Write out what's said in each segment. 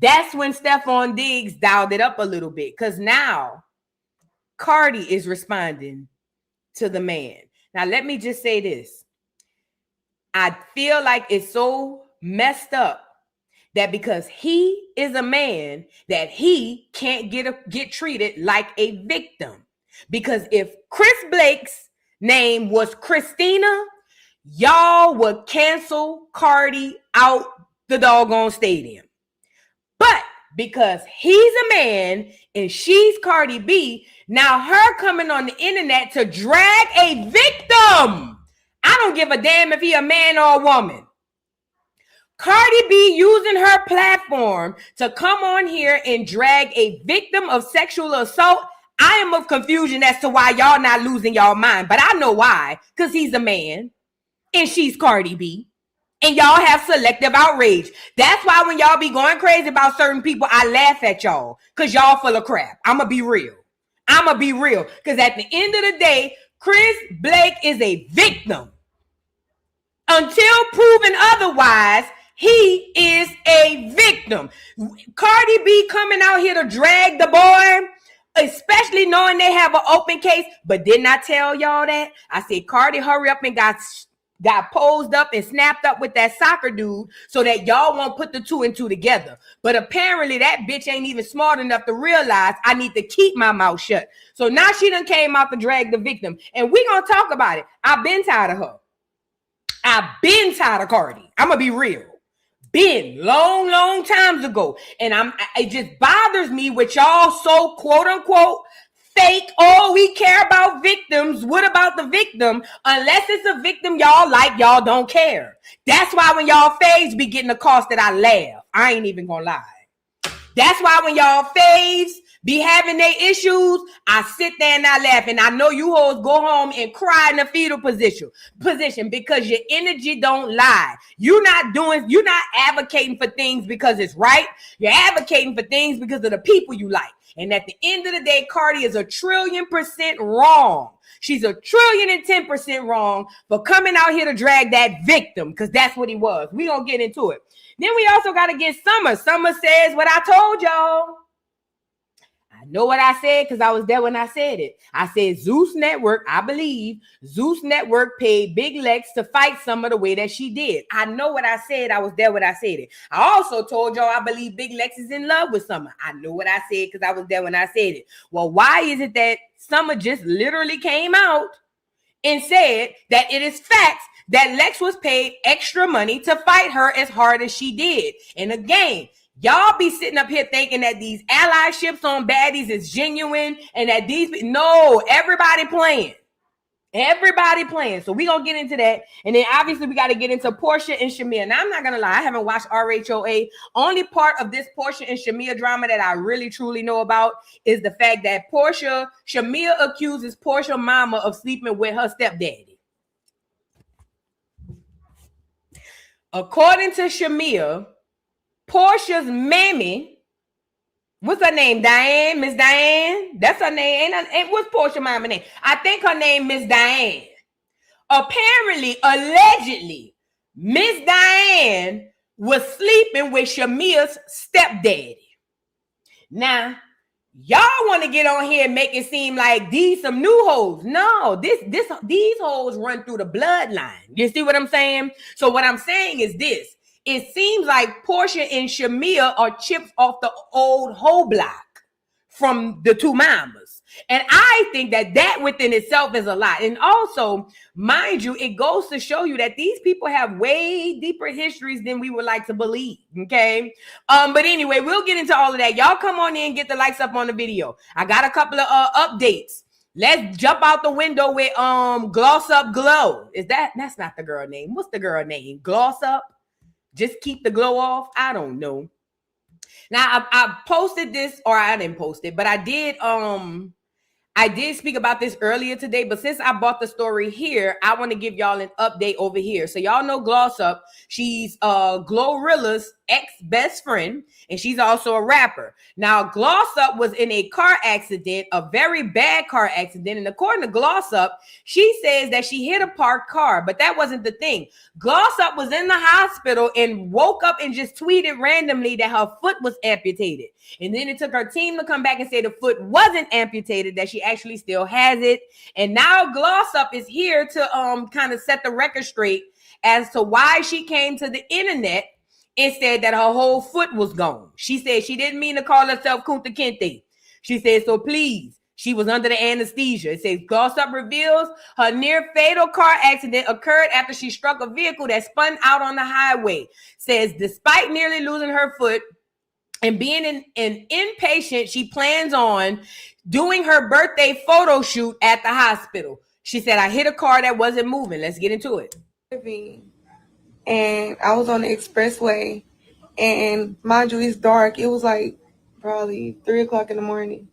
That's when Stefon Diggs dialed it up a little bit, because now Cardi is responding to the man. Now, let me just say this. I feel like it's so messed up that because he is a man, that he can't get treated like a victim. Because if Chris Blake's name was Christina, y'all would cancel Cardi out the doggone stadium. But because he's a man and she's Cardi B, now her coming on the internet to drag a victim. I don't give a damn if he a man or a woman. Cardi B using her platform to come on here and drag a victim of sexual assault. I am of confusion as to why y'all not losing y'all mind. But I know why. Because he's a man and she's Cardi B. And y'all have selective outrage. That's why when y'all be going crazy about certain people, I laugh at y'all. Because y'all full of crap. I'm going to be real. Because at the end of the day, Chris Blake is a victim. Until proven otherwise, he is a victim. Cardi B coming out here to drag the boy, especially knowing they have an open case. But didn't I tell y'all that? I said, Cardi, hurry up and got posed up and snapped up with that soccer dude so that y'all won't put the two and two together. But apparently that bitch ain't even smart enough to realize I need to keep my mouth shut. So now she done came out to drag the victim. And we gonna talk about it. I've been tired of her. I've been tired of Cardi. I'm gonna be real. Been long times ago. And it just bothers me with y'all so quote unquote fake. Oh, we care about victims. What about the victim? Unless it's a victim y'all like, y'all don't care. That's why when y'all faves be getting the cost that I laugh. I ain't even gonna lie. That's why when y'all faves be having their issues, I sit there and I laugh. And I know you hoes go home and cry in the fetal position because your energy don't lie. You're not advocating for things because it's right. You're advocating for things because of the people you like. And at the end of the day, Cardi is 1,000,000,000% wrong. She's 1,010,000,000% wrong for coming out here to drag that victim, because that's what he was. We gonna get into it. Then we also got to get Summer. Summer says what I told y'all. I know what I said because I was there when I said it. I said Zeus Network, I believe Zeus Network paid Big Lex to fight Summer the way that she did. I know what I said. I was there when I said it. I also told y'all I believe Big Lex is in love with Summer. I know what I said because I was there when I said it. Well, why is it that Summer just literally came out and said that it is facts that Lex was paid extra money to fight her as hard as she did? And again, y'all be sitting up here thinking that these allyships on baddies is genuine and that everybody playing. Everybody playing. So we gonna get into that. And then obviously we got to get into Porsha and Shamea. Now I'm not gonna lie, I haven't watched RHOA. Only part of this Porsha and Shamea drama that I really truly know about is the fact that Shamea accuses Porsha mama of sleeping with her stepdaddy. According to Shamea, Porsha's mammy, what's her name? Diane? Miss Diane? That's her name. What's Porsha's mama name? I think her name Miss Diane. Apparently, allegedly, Miss Diane was sleeping with Shamea's stepdaddy. Now, y'all want to get on here and make it seem like these some new hoes. No, these hoes run through the bloodline. You see what I'm saying? So what I'm saying is this. It seems like Porsha and Shamea are chips off the old hoe block from the two mamas. And I think that within itself is a lot. And also, mind you, it goes to show you that these people have way deeper histories than we would like to believe. Okay. But anyway, we'll get into all of that. Y'all come on in and get the likes up on the video. I got a couple of updates. Let's jump out the window with Gloss Up Glow. That's not the girl name. What's the girl name? Gloss Up? Just keep the glow off? I don't know. Now I posted this, or I didn't post it, but I did speak about this earlier today. But since I bought the story here, I want to give y'all an update over here. So y'all know Gloss Up. She's Glorilla's ex-best friend, and she's also a rapper. Now, Gloss Up was in a car accident, a very bad car accident, and according to Gloss Up, she says that she hit a parked car, but that wasn't the thing. Gloss Up was in the hospital and woke up and just tweeted randomly that her foot was amputated. And then it took her team to come back and say the foot wasn't amputated, that she actually still has it. And now Gloss Up is here to kind of set the record straight as to why she came to the internet and said that her whole foot was gone. She said she didn't mean to call herself Kunta Kinte. She said, so please, she was under the anesthesia. It says Gloss Up reveals her near fatal car accident occurred after she struck a vehicle that spun out on the highway. Says despite nearly losing her foot and being an inpatient, she plans on doing her birthday photo shoot at the hospital. She said, I hit a car that wasn't moving. Let's get into it. And I was on the expressway, and mind you, it's dark. It was like probably 3 o'clock in the morning.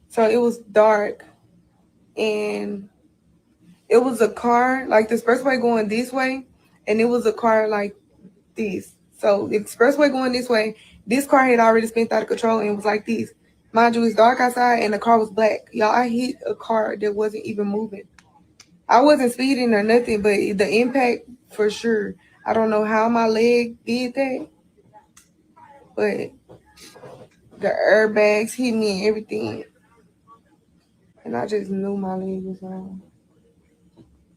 So it was dark, and it was a car, like the expressway going this way, and it was a car like this. So the expressway going this way, this car had already spun out of control and it was like this. Mind you, it's dark outside and the car was black. Y'all, I hit a car that wasn't even moving. I wasn't speeding or nothing, but the impact for sure. I don't know how my leg did that, but the airbags hit me and everything. And I just knew my leg was wrong.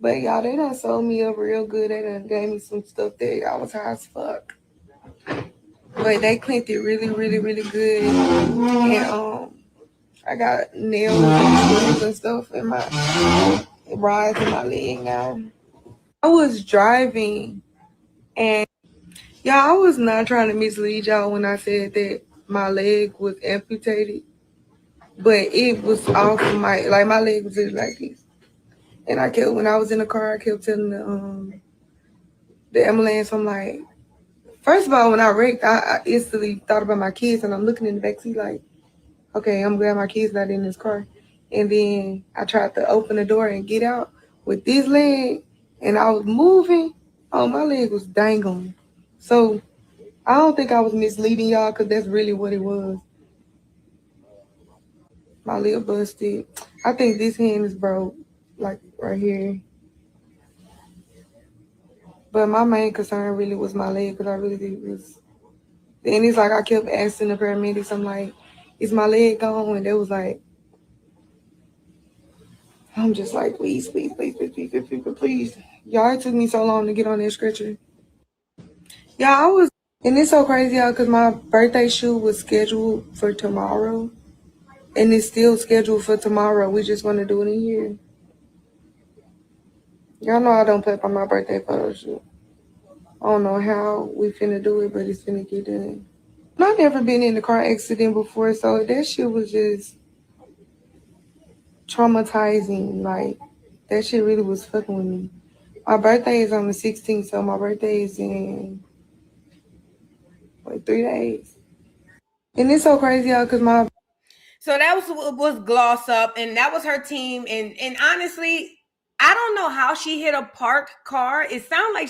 But y'all, they done sold me up real good. They done gave me some stuff that I was high as fuck. But they cleaned it really, really, really good. And I got nails and stuff in my rods in my leg now. I was driving, and y'all, I was not trying to mislead y'all when I said that my leg was amputated. But it was off my leg was just like this. And when I was in the car, I kept telling the ambulance, I'm like, first of all, when I wrecked, I instantly thought about my kids, and I'm looking in the backseat like, okay, I'm glad my kids not in this car. And then I tried to open the door and get out with this leg, and I was moving. Oh, my leg was dangling. So I don't think I was misleading y'all, because that's really what it was. My leg busted. I think this hand is broke, like right here. But my main concern really was my leg, because I really was. And it's like I kept asking the paramedics, I'm like, is my leg gone? And they was like, I'm just like, please, please, please, please, please, please, please, please. Y'all, it took me so long to get on that stretcher. Yeah, and it's so crazy, y'all, because my birthday shoot was scheduled for tomorrow. And it's still scheduled for tomorrow. We just want to do it in here. Y'all know I don't play by my birthday photo shoot. I don't know how we finna do it, but it's finna get done. I've never been in a car accident before, so that shit was just traumatizing. Like, that shit really was fucking with me. My birthday is on the 16th, so my birthday is in, 3 days. And it's so crazy, y'all, because So that was Gloss Up, and that was her team. And honestly, I don't know how she hit a parked car. It sounded like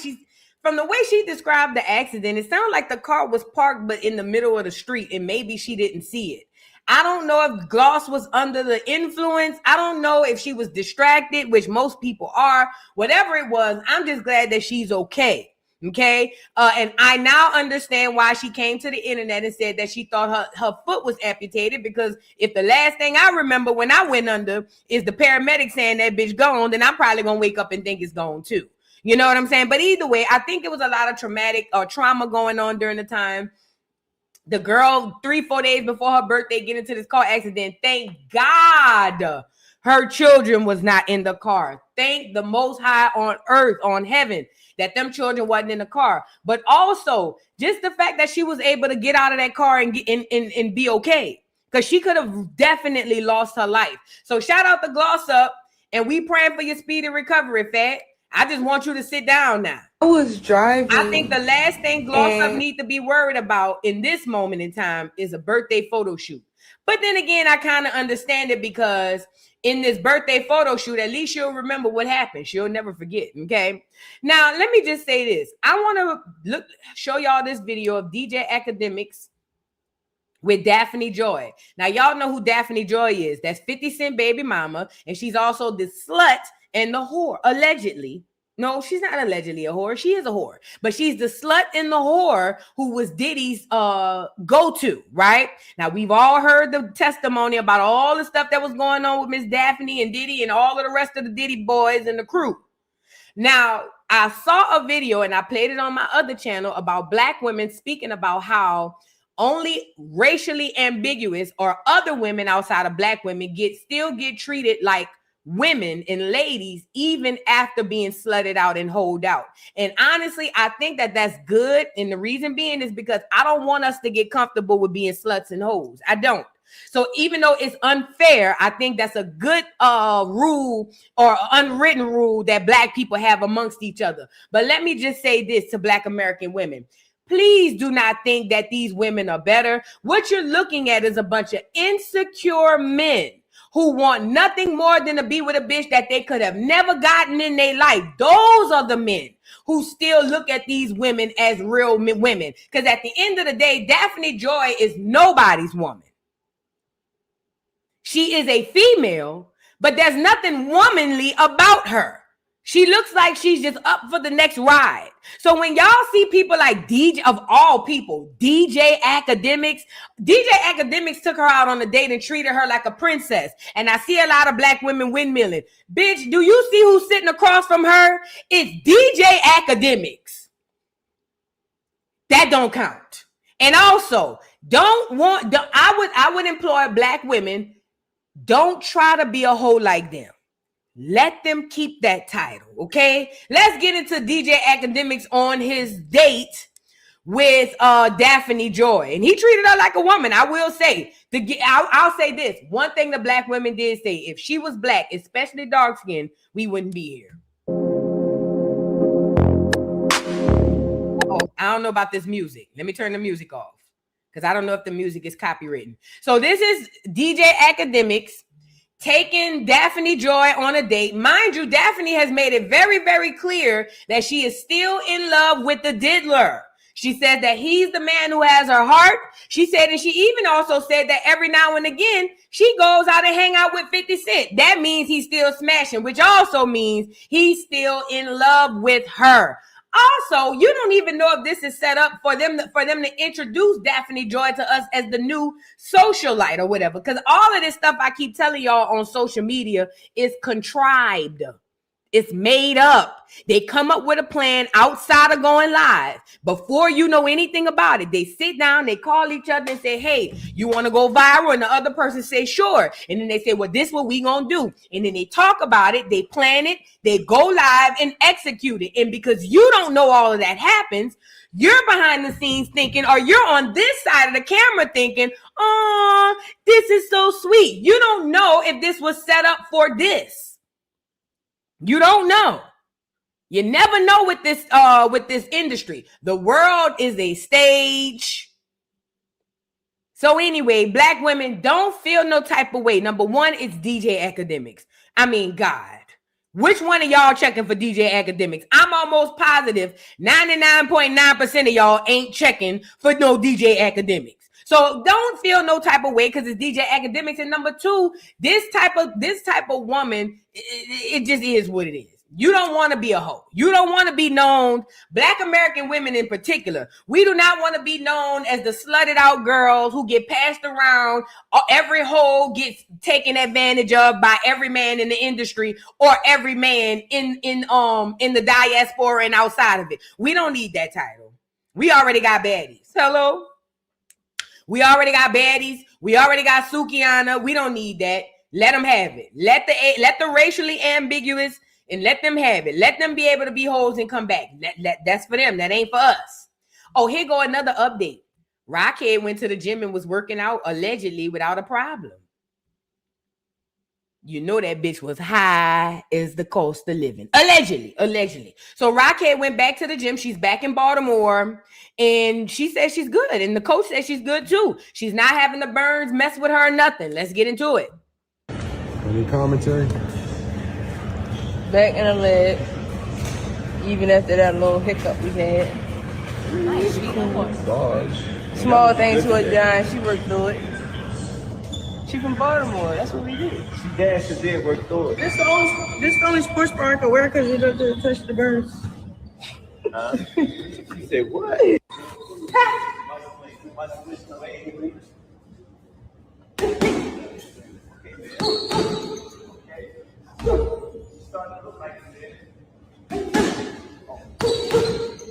from the way she described the accident, it sounded like the car was parked, but in the middle of the street, and maybe she didn't see it. I don't know if Gloss was under the influence. I don't know if she was distracted, which most people are. Whatever it was, I'm just glad that she's okay. Okay. And I now understand why she came to the internet and said that she thought her foot was amputated, because if the last thing I remember when I went under is the paramedic saying that bitch gone, then I'm probably going to wake up and think it's gone too. You know what I'm saying? But either way, I think it was a lot of traumatic or trauma going on during the time. The girl, 3-4 days before her birthday, get into this car accident. Thank God her children was not in the car. Thank the Most High on earth, on heaven, that them children wasn't in the car. But also, just the fact that she was able to get out of that car and be okay, because she could have definitely lost her life. So shout out to Gloss Up, and we praying for your speedy recovery, Fat. I just want you to sit down now. I was driving. I think the last thing Gloss Up need to be worried about in this moment in time is a birthday photo shoot. But then again, I kind of understand it, because in this birthday photo shoot, at least she'll remember what happened. She'll never forget, okay? Now, let me just say this. I want to show y'all this video of DJ Academics with Daphne Joy. Now, y'all know who Daphne Joy is. That's 50 Cent baby mama, and she's also the slut and the whore, allegedly. No, she's not allegedly a whore. She is a whore. But she's the slut and the whore who was Diddy's go-to, right? Now, we've all heard the testimony about all the stuff that was going on with Miss Daphne and Diddy and all of the rest of the Diddy boys and the crew. Now, I saw a video, and I played it on my other channel, about black women speaking about how only racially ambiguous or other women outside of black women still get treated like women and ladies even after being slutted out and holed out. And honestly, I think that that's good. And the reason being is because I don't want us to get comfortable with being sluts and hoes. I don't. So even though it's unfair, I think that's a good rule or unwritten rule that black people have amongst each other. But let me just say this to black American women. Please do not think that these women are better. What you're looking at is a bunch of insecure men who want nothing more than to be with a bitch that they could have never gotten in their life. Those are the men who still look at these women as real women. Because at the end of the day, Daphne Joy is nobody's woman. She is a female, but there's nothing womanly about her. She looks like she's just up for the next ride. So when y'all see people like DJ, of all people, DJ Academics took her out on a date and treated her like a princess. And I see a lot of black women windmilling. Bitch, do you see who's sitting across from her? It's DJ Academics. That don't count. And also, I would employ black women, don't try to be a hoe like them. Let them keep that title, okay? Let's get into DJ Academics on his date with Daphne Joy. And he treated her like a woman. I will say, I'll say this. One thing the black women did say, if she was black, especially dark skinned, we wouldn't be here. Oh, I don't know about this music. Let me turn the music off because I don't know if the music is copywritten. So this is DJ Academics taking Daphne Joy on a date. Mind you, Daphne has made it very, very clear that she is still in love with the diddler. She said that he's the man who has her heart. She said, and she even also said that every now and again, she goes out and hang out with 50 Cent. That means he's still smashing, which also means he's still in love with her. Also, you don't even know if this is set up for them to introduce Daphne Joy to us as the new socialite or whatever. Because all of this stuff I keep telling y'all on social media is contrived. It's made up. They come up with a plan outside of going live. Before you know anything about it, they sit down, they call each other and say, hey, you want to go viral? And the other person says, sure. And then they say, well, this is what we going to do. And then they talk about it, they plan it, they go live and execute it. And because you don't know all of that happens, you're behind the scenes thinking, or you're on this side of the camera thinking, oh, this is so sweet. You don't know if this was set up for this. You don't know. You never know with this industry. The world is a stage. So anyway, black women, don't feel no type of way. Number one, it's DJ Academics. I mean, God. Which one of y'all checking for DJ Academics? I'm almost positive 99.9% of y'all ain't checking for no DJ Academics. So don't feel no type of way because it's DJ Academics. And number two, this type of woman, it just is what it is. You don't want to be a hoe. You don't want to be known, black American women in particular. We do not want to be known as the slutted out girls who get passed around. Every hoe gets taken advantage of by every man in the industry or every man in the diaspora and outside of it. We don't need that title. We already got baddies. Hello? We already got baddies. We already got Sukiana. We don't need that. Let them have it. Let the racially ambiguous and let them have it. Let them be able to be hoes and come back. That's for them. That ain't for us. Oh, here go another update. Rockhead went to the gym and was working out allegedly without a problem. You know that bitch was high as the cost of living. Allegedly. So Rockhead went back to the gym. She's back in Baltimore. And she says she's good. And the coach says she's good too. She's not having the burns mess with her or nothing. Let's get into it. Any commentary? Back in the leg. Even after that little hiccup we had. Small things to a giant. She worked through it. She from Baltimore. That's what we do. She dashed and did work through it. This the only sports bra I can wear because it doesn't touch the birds. She said, what?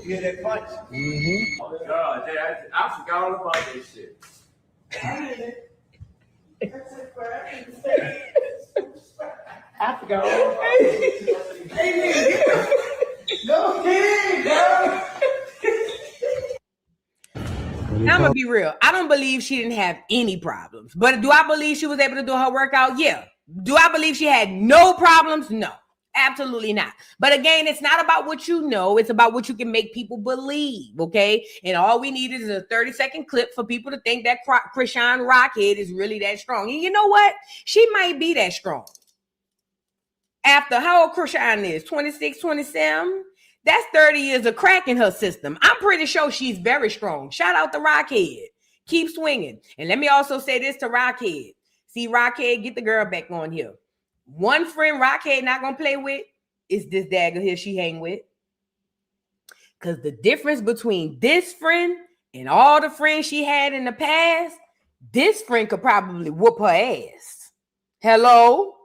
You hear that punch? Mm-hmm. Oh, God, I forgot all about that shit. I forgot all about that. Go ahead, girl. I'm gonna be real. I don't believe she didn't have any problems. But do I believe she was able to do her workout? Yeah. Do I believe she had no problems? No. Absolutely not. But again, it's not about what you know. It's about what you can make people believe, okay? And all we need is a 30-second clip for people to think that Krishan Rockhead is really that strong. And you know what? She might be that strong. After how old Krishan is? 26, 27? That's 30 years of crack in her system. I'm pretty sure she's very strong. Shout out to Rockhead. Keep swinging. And let me also say this to Rockhead. See, Rockhead, get the girl back on here. One friend Rockhead not going to play with is this dagger here she hang with. Because the difference between this friend and all the friends she had in the past, this friend could probably whoop her ass. Hello?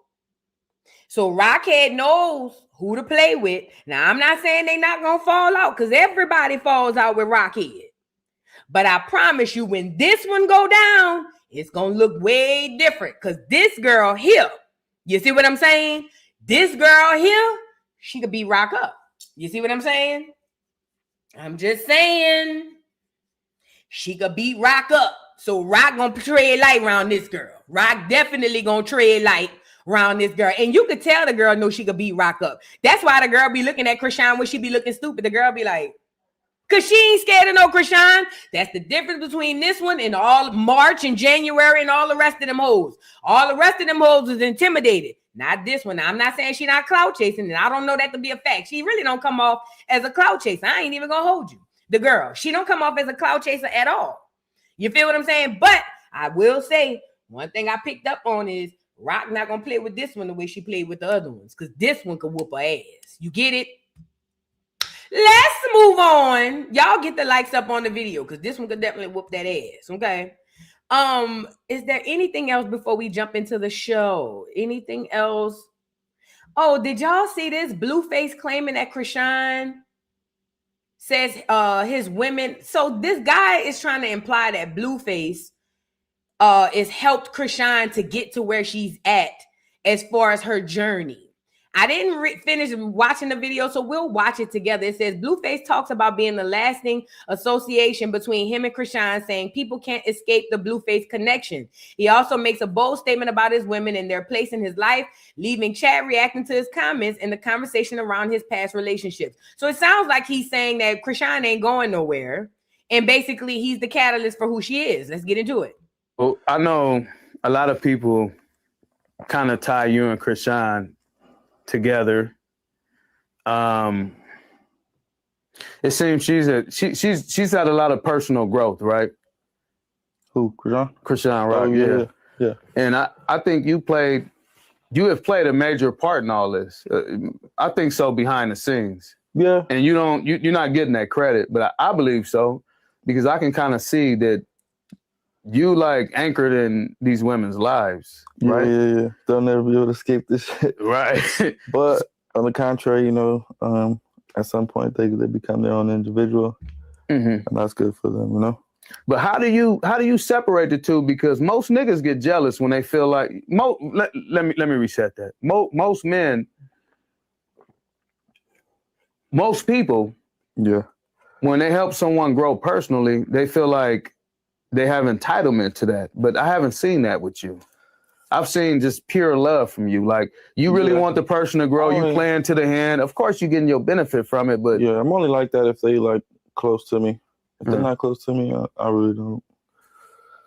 So Rockhead knows who to play with. Now, I'm not saying they not going to fall out because everybody falls out with Rockhead. But I promise you, when this one go down, it's going to look way different because this girl here, you see what I'm saying? This girl here, she could beat Rock up. You see what I'm saying? I'm just saying. She could beat Rock up. So Rock gonna tread light around this girl. Rock definitely gonna tread light around this girl. And you could tell the girl know she could beat Rock up. That's why the girl be looking at Krishan when she be looking stupid. The girl be like, because she ain't scared of no Krishan. That's the difference between this one and all March and January and all the rest of them hoes. All the rest of them hoes is intimidated. Not this one. Now, I'm not saying she not clout chasing, and I don't know that to be a fact. She really don't come off as a clout chaser. I ain't even gonna hold you. The girl, she don't come off as a clout chaser at all. You feel what I'm saying? But I will say one thing I picked up on is Rock not gonna play with this one the way she played with the other ones, because this one could whoop her ass. You get it? Let's move on. Y'all get the likes up on the video because this one could definitely whoop that ass. Okay. Is there anything else before we jump into the show? Anything else? Oh, did y'all see this? Blueface claiming that Krishan says his women. So this guy is trying to imply that Blueface is helped Krishan to get to where she's at as far as her journey. I didn't finish watching the video, so we'll watch it together. It says, Blueface talks about being the lasting association between him and Krishan, saying people can't escape the Blueface connection. He also makes a bold statement about his women and their place in his life, leaving Chad reacting to his comments and the conversation around his past relationships. So it sounds like he's saying that Krishan ain't going nowhere, and basically he's the catalyst for who she is. Let's get into it. Well, I know a lot of people kind of tie you and Krishan together. It seems she's had a lot of personal growth, right? Who, Krishan? Krishan, right? Yeah. And I think you have played a major part in all this. I think so behind the scenes. Yeah. And you're not getting that credit, but I believe so because I can kind of see that you like anchored in these women's lives, right? Yeah. They'll never be able to escape this shit. Right. But on the contrary, at some point they become their own individual, and that's good for them, But how do you separate the two? Because most niggas get jealous when they feel like let me reset that. Most men, most people, when they help someone grow personally, they feel like they have entitlement to that, but I haven't seen that with you. I've seen just pure love from you. Like, you really want the person to grow. You playing to the hand. Of course, you're getting your benefit from it, but... Yeah, I'm only like that if they, close to me. If they're not close to me, I really don't.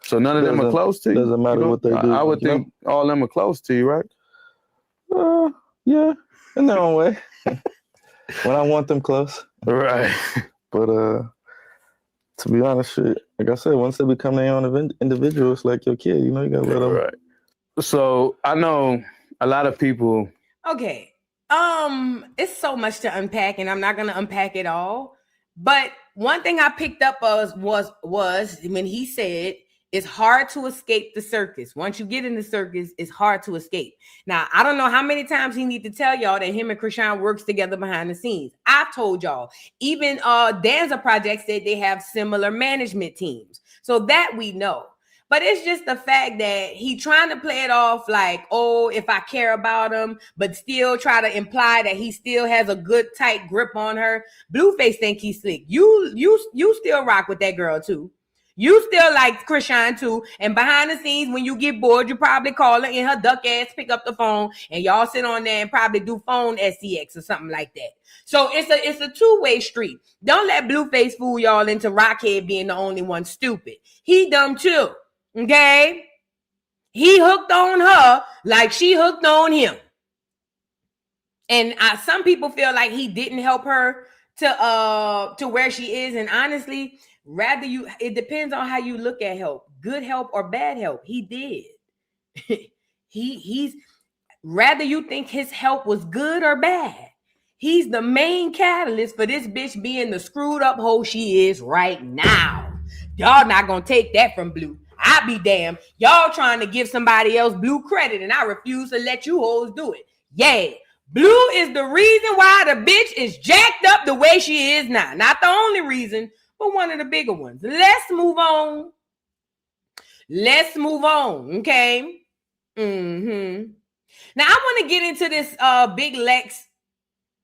So none of them are close to you? Doesn't matter what they do. I would think all of them are close to you, right? Yeah, in their own way. When I want them close. Right. But to be honest, shit, like I said, once they become their own individual, it's like your kid. You know, you gotta let them. Right. So I know a lot of people. Okay. It's so much to unpack, and I'm not gonna unpack it all. But one thing I picked up was when he said it's hard to escape the circus. Once you get in the circus, it's hard to escape. Now, I don't know how many times he need to tell y'all that him and Krishan works together behind the scenes. I've told y'all. Even Danza Project said they have similar management teams. So that we know. But it's just the fact that he trying to play it off like, oh, if I care about him, but still try to imply that he still has a good tight grip on her. Blueface think he's slick. You still rock with that girl too. You still like Krishan too. And behind the scenes, when you get bored, you probably call her and her duck ass pick up the phone and y'all sit on there and probably do phone SCX or something like that. So it's a two-way street. Don't let Blueface fool y'all into Rockhead being the only one stupid. He dumb too. Okay, he hooked on her like she hooked on him, and some people feel like he didn't help her to where she is. And honestly, it depends on how you look at help, good help or bad help. He did. he's rather you think his help was good or bad. He's the main catalyst for this bitch being the screwed up hoe she is right now. Y'all not gonna take that from Blue. I be damned. Y'all trying to give somebody else Blue credit, and I refuse to let you hoes do it. Yeah, Blue is the reason why the bitch is jacked up the way she is now. Not the only reason, but one of the bigger ones. Let's move on. Okay? Now, I want to get into this Big Lex.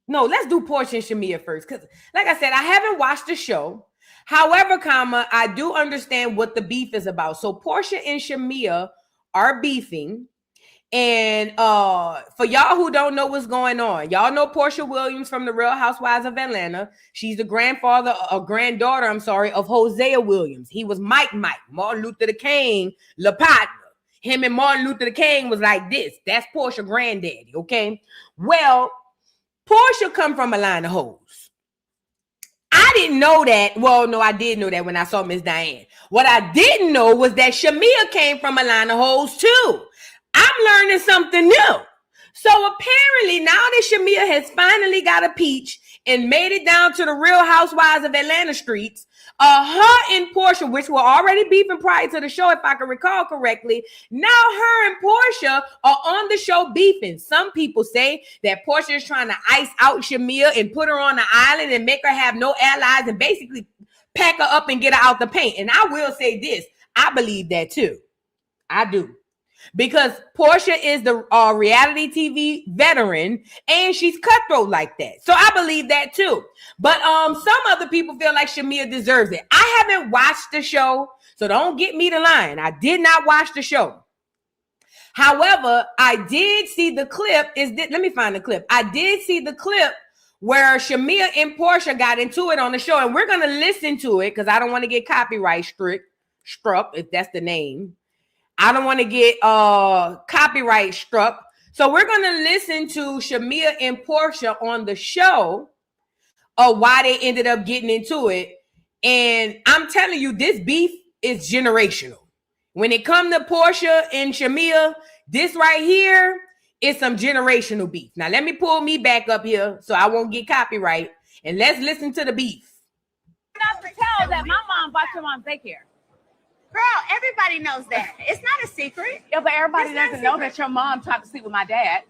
No, let's do Porsha and Shamea first. Because, like I said, I haven't watched the show. However, I do understand what the beef is about. So Porsha and Shamea are beefing. And for y'all who don't know what's going on, y'all know Porsha Williams from the Real Housewives of Atlanta. She's the granddaughter, of Hosea Williams. He was Mike, Martin Luther King, La partner. Him and Martin Luther King was like this. That's Porsha granddaddy, okay? Well, Porsha come from a line of hoes. I didn't know that. Well, no, I did know that when I saw Miss Diane. What I didn't know was that Shamea came from a line of hoes too. I'm learning something new. So apparently now that Shamea has finally got a peach and made it down to the Real Housewives of Atlanta streets, her and Porsha, which were already beefing prior to the show, if I can recall correctly, now her and Porsha are on the show beefing. Some people say that Porsha is trying to ice out Shamea and put her on the island and make her have no allies and basically pack her up and get her out the paint. And I will say this, I believe that too. I do. Because Porsha is the reality TV veteran and she's cutthroat like that. So I believe that too. But some other people feel like Shamea deserves it. I haven't watched the show, so don't get me to lying. I did not watch the show. However, I did see the clip. Let me find the clip. I did see the clip where Shamea and Porsha got into it on the show, and we're going to listen to it because I don't want to get copyright struck, if that's the name. I don't want to get copyright struck. So we're going to listen to Shamea and Porsha on the show of why they ended up getting into it. And I'm telling you, this beef is generational. When it comes to Porsha and Shamea, this right here is some generational beef. Now, let me pull me back up here so I won't get copyright. And let's listen to the beef. Not to tell that my mom bought your mom's daycare. Girl, everybody knows that. It's not a secret. Yeah, but everybody doesn't know that your mom tried to sleep with my dad.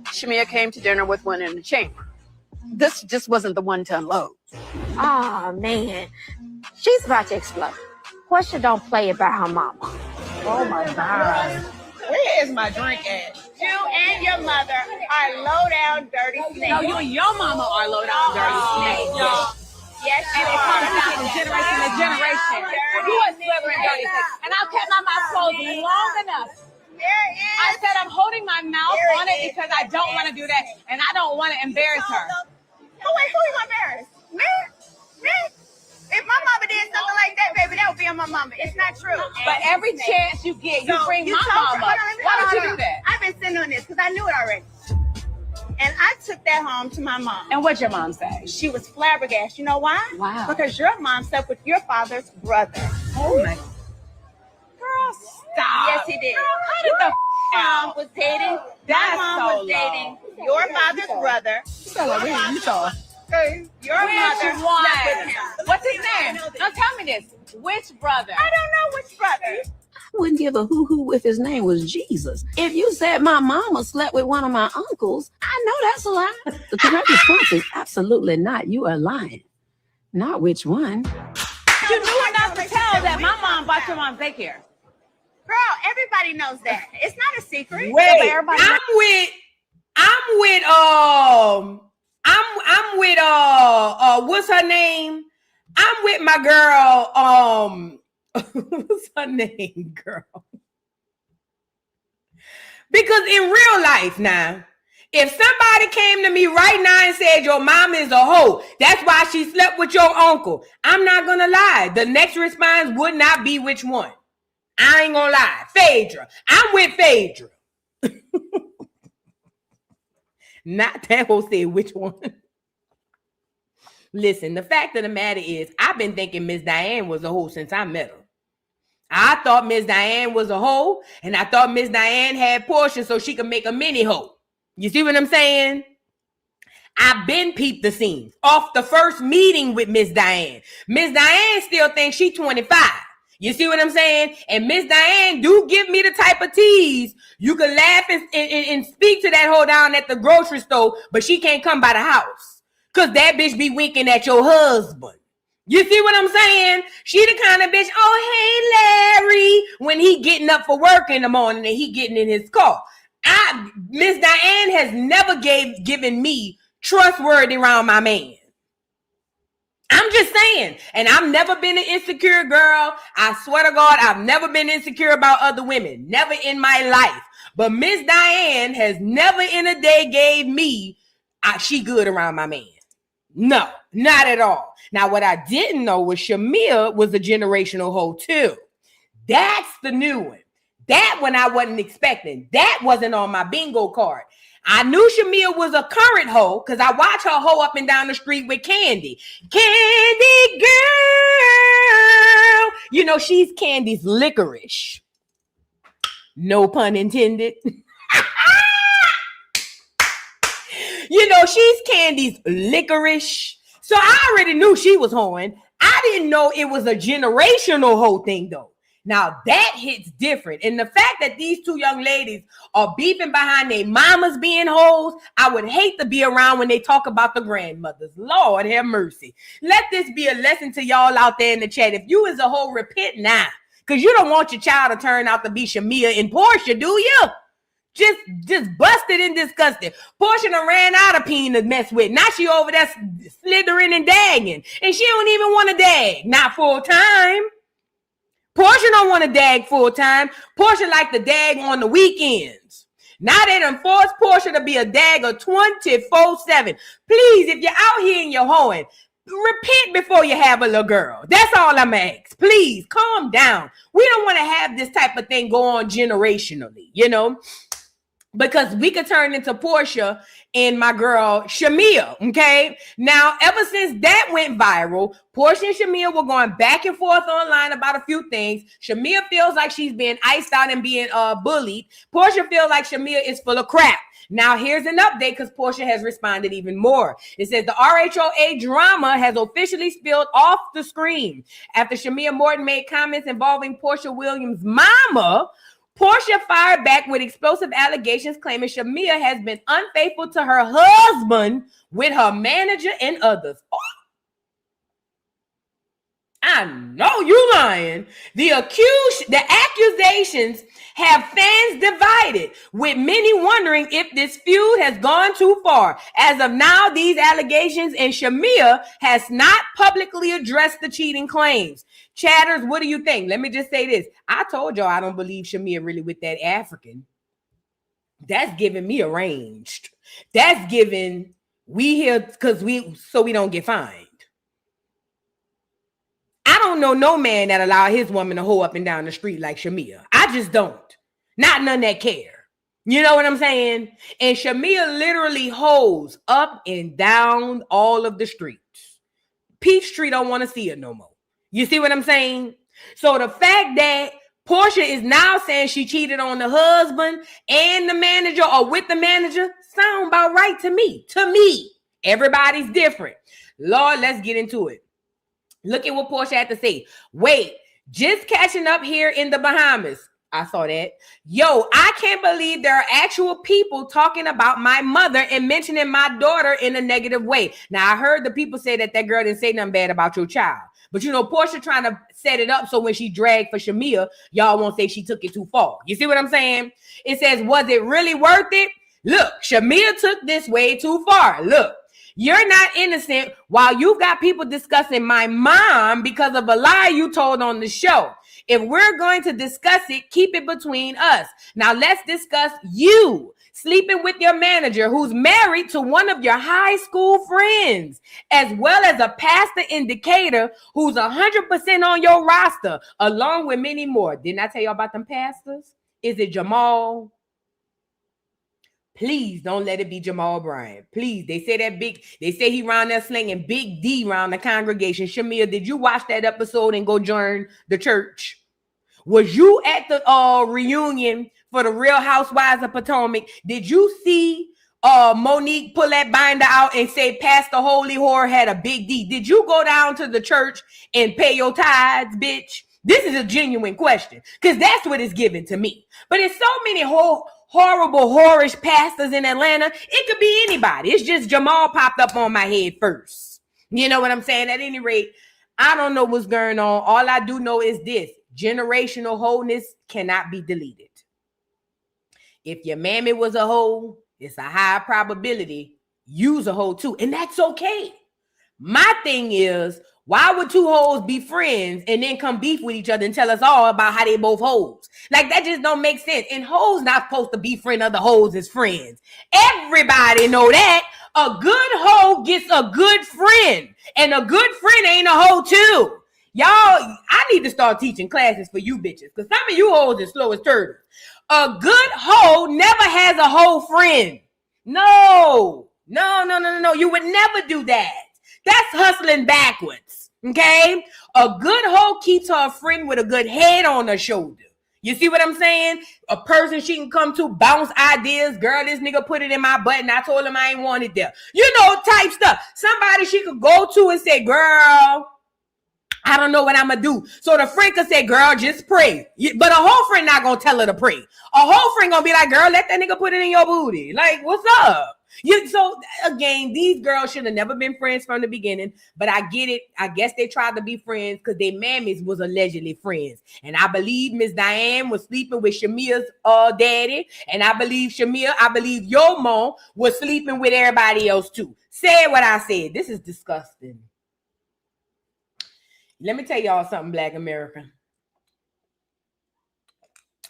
Shamea came to dinner with one in the chamber. This just wasn't the one to unload. Oh, man. She's about to explode. Porsha don't play about her mama. Oh, my God. Where is my drink at? You and your mother are low-down dirty snakes. No, you and your mama are low-down dirty snakes. Yes, and it comes down from generation to generation. You are slithering dirty snakes. And I've kept my mouth closed long enough. I said I'm holding my mouth on it because I don't want to do that. And I don't want to embarrass her. Oh, wait, who you embarrass? Me? If my mama did something like that, baby, that would be on my mama. It's not true. But every chance you get, you bring my mom up. Why would you do that? I've been sitting on this because I knew it already. And I took that home to my mom. And what'd your mom say? She was flabbergasted. You know why? Wow. Because your mom slept with your father's brother. Oh my. Girl, stop. Yes, he did. Girl, cut it the Mom was dating. That's my mom so was dating your father's brother. Your mother slept with him. What's his name? Now tell me this. Which brother? I don't know which brother. Wouldn't give a hoo-hoo if his name was Jesus. If you said my mama slept with one of my uncles, I know that's a lie. The correct response is absolutely not. You are lying. Not which one. You knew enough to tell that my mom bought your mom's daycare. Girl, everybody knows that. It's not a secret. Wait, everybody I'm with what's her name? I'm with my girl, what's her name, girl? Because in real life now, if somebody came to me right now and said your mom is a hoe, that's why she slept with your uncle, I'm not gonna lie. The next response would not be which one. I ain't gonna lie. Phaedra. I'm with Phaedra. Not that whole say which one. Listen, the fact of the matter is, I've been thinking Miss Diane was a hoe since I met her. I thought Miss Diane was a hoe, and I thought Miss Diane had Porsha so she could make a mini hoe. You see what I'm saying? I've been peeped the scenes off the first meeting with Miss Diane. Miss Diane still thinks she's 25. You see what I'm saying? And Miss Diane do give me the type of tease. You can laugh and speak to that hoe down at the grocery store, but she can't come by the house. Because that bitch be winking at your husband. You see what I'm saying? She the kind of bitch, oh, hey, Larry, when he getting up for work in the morning and he getting in his car. Miss Diane has never given me trustworthy around my man. I'm just saying, and I've never been an insecure girl. I swear to God, I've never been insecure about other women. Never in my life. But Miss Diane has never in a day gave me, she good around my man. No, not at all. Now, what I didn't know was Shamea was a generational hoe too. That's the new one. That one I wasn't expecting. That wasn't on my bingo card. I knew Shamea was a current hoe because I watch her hoe up and down the street with Candy. Candy girl. You know, she's Candy's licorice. No pun intended. You know, she's Candy's licorice. So I already knew she was hoeing. I didn't know it was a generational hoe thing though. Now that hits different. And the fact that these two young ladies are beefing behind their mamas being hoes, I would hate to be around when they talk about the grandmothers. Lord have mercy. Let this be a lesson to y'all out there in the chat. If you is a hoe, repent now. Because you don't want your child to turn out to be Shamea and Porsha, do you? Just busted and disgusted. Porsha done ran out of peen to mess with. Now she over there slithering and dagging. And she don't even want to dag. Not full time. Porsha don't want to dag full time. Porsha like to dag on the weekends. Now they done forced Porsha to be a dagger 24/7. Please, if you're out here and you're hoeing, repent before you have a little girl. That's all I'm asking. Please, calm down. We don't want to have this type of thing go on generationally, you know? Because we could turn into Porsha and my girl Shamea, okay? Now, ever since that went viral, Porsha and Shamea were going back and forth online about a few things. Shamea feels like she's being iced out and being bullied. Porsha feels like Shamea is full of crap. Now, here's an update because Porsha has responded even more. It says the RHOA drama has officially spilled off the screen. After Shamea Morton made comments involving Porsha Williams' mama, Porsha fired back with explosive allegations claiming Shamea has been unfaithful to her husband with her manager and others. Oh, I know you lying. The accusations have fans divided, with many wondering if this feud has gone too far. As of now, these allegations and Shamea has not publicly addressed the cheating claims. Chatters, what do you think? Let me just say this. I told y'all I don't believe Shamea really with that African. That's giving me arranged. That's giving we here because we don't get fined. don't know no man that allow his woman to hoe up and down the street like Shamea. I just don't. Not none that care. You know what I'm saying? And Shamea literally hoes up and down all of the streets. Peachtree don't want to see her no more. You see what I'm saying? So the fact that Porsha is now saying she cheated on the husband and the manager or with the manager sound about right to me. To me. Everybody's different. Lord, let's get into it. Look at what Porsha had to say. Wait, just catching up here in the Bahamas. I saw that. Yo, I can't believe there are actual people talking about my mother and mentioning my daughter in a negative way. Now, I heard the people say that girl didn't say nothing bad about your child. But, you know, Porsha trying to set it up so when she dragged for Shamea, y'all won't say she took it too far. You see what I'm saying? It says, was it really worth it? Look, Shamea took this way too far. Look. You're not innocent while you've got people discussing my mom because of a lie you told on the show. If we're going to discuss it, keep it between us. Now let's discuss you sleeping with your manager who's married to one of your high school friends, as well as a pastor indicator who's 100% on your roster, along with many more. Didn't I tell you about them pastors? Is it Jamal? Please don't let it be Jamal Bryant. Please. They say he round there slinging Big D around the congregation. Shamea, did you watch that episode and go join the church? Was you at the reunion for the Real Housewives of Potomac? Did you see Monique pull that binder out and say Pastor Holy Whore had a big D? Did you go down to the church and pay your tithes, bitch? This is a genuine question because that's what it's given to me. But it's so many horrible, whorish pastors in Atlanta. It could be anybody. It's just Jamal popped up on my head first. You know what I'm saying? At any rate, I don't know what's going on. All I do know is this. Generational wholeness cannot be deleted. If your mammy was a hoe, it's a high probability you's a hoe too. And that's okay. My thing is, why would two hoes be friends and then come beef with each other and tell us all about how they both hoes? Like, that just don't make sense. And hoes not supposed to befriend other hoes as friends. Everybody know that. A good hoe gets a good friend. And a good friend ain't a hoe too. Y'all, I need to start teaching classes for you bitches. Because some of you hoes are slow as turtles. A good hoe never has a hoe friend. No. You would never do that. That's hustling backwards, okay? A good hoe keeps her friend with a good head on her shoulder. You see what I'm saying? A person she can come to, bounce ideas. Girl, this nigga put it in my butt and I told him I ain't want it there. You know, type stuff. Somebody she could go to and say, girl, I don't know what I'm going to do. So the friend could say, girl, just pray. But a whole friend not going to tell her to pray. A whole friend going to be like, girl, let that nigga put it in your booty. Like, what's up? So again, these girls should have never been friends from the beginning, but I get it. I guess they tried to be friends because their mammies was allegedly friends. And I believe Miss Diane was sleeping with Shamea's daddy. And I believe your mom was sleeping with everybody else too. Say what I said. This is disgusting. Let me tell y'all something, Black America.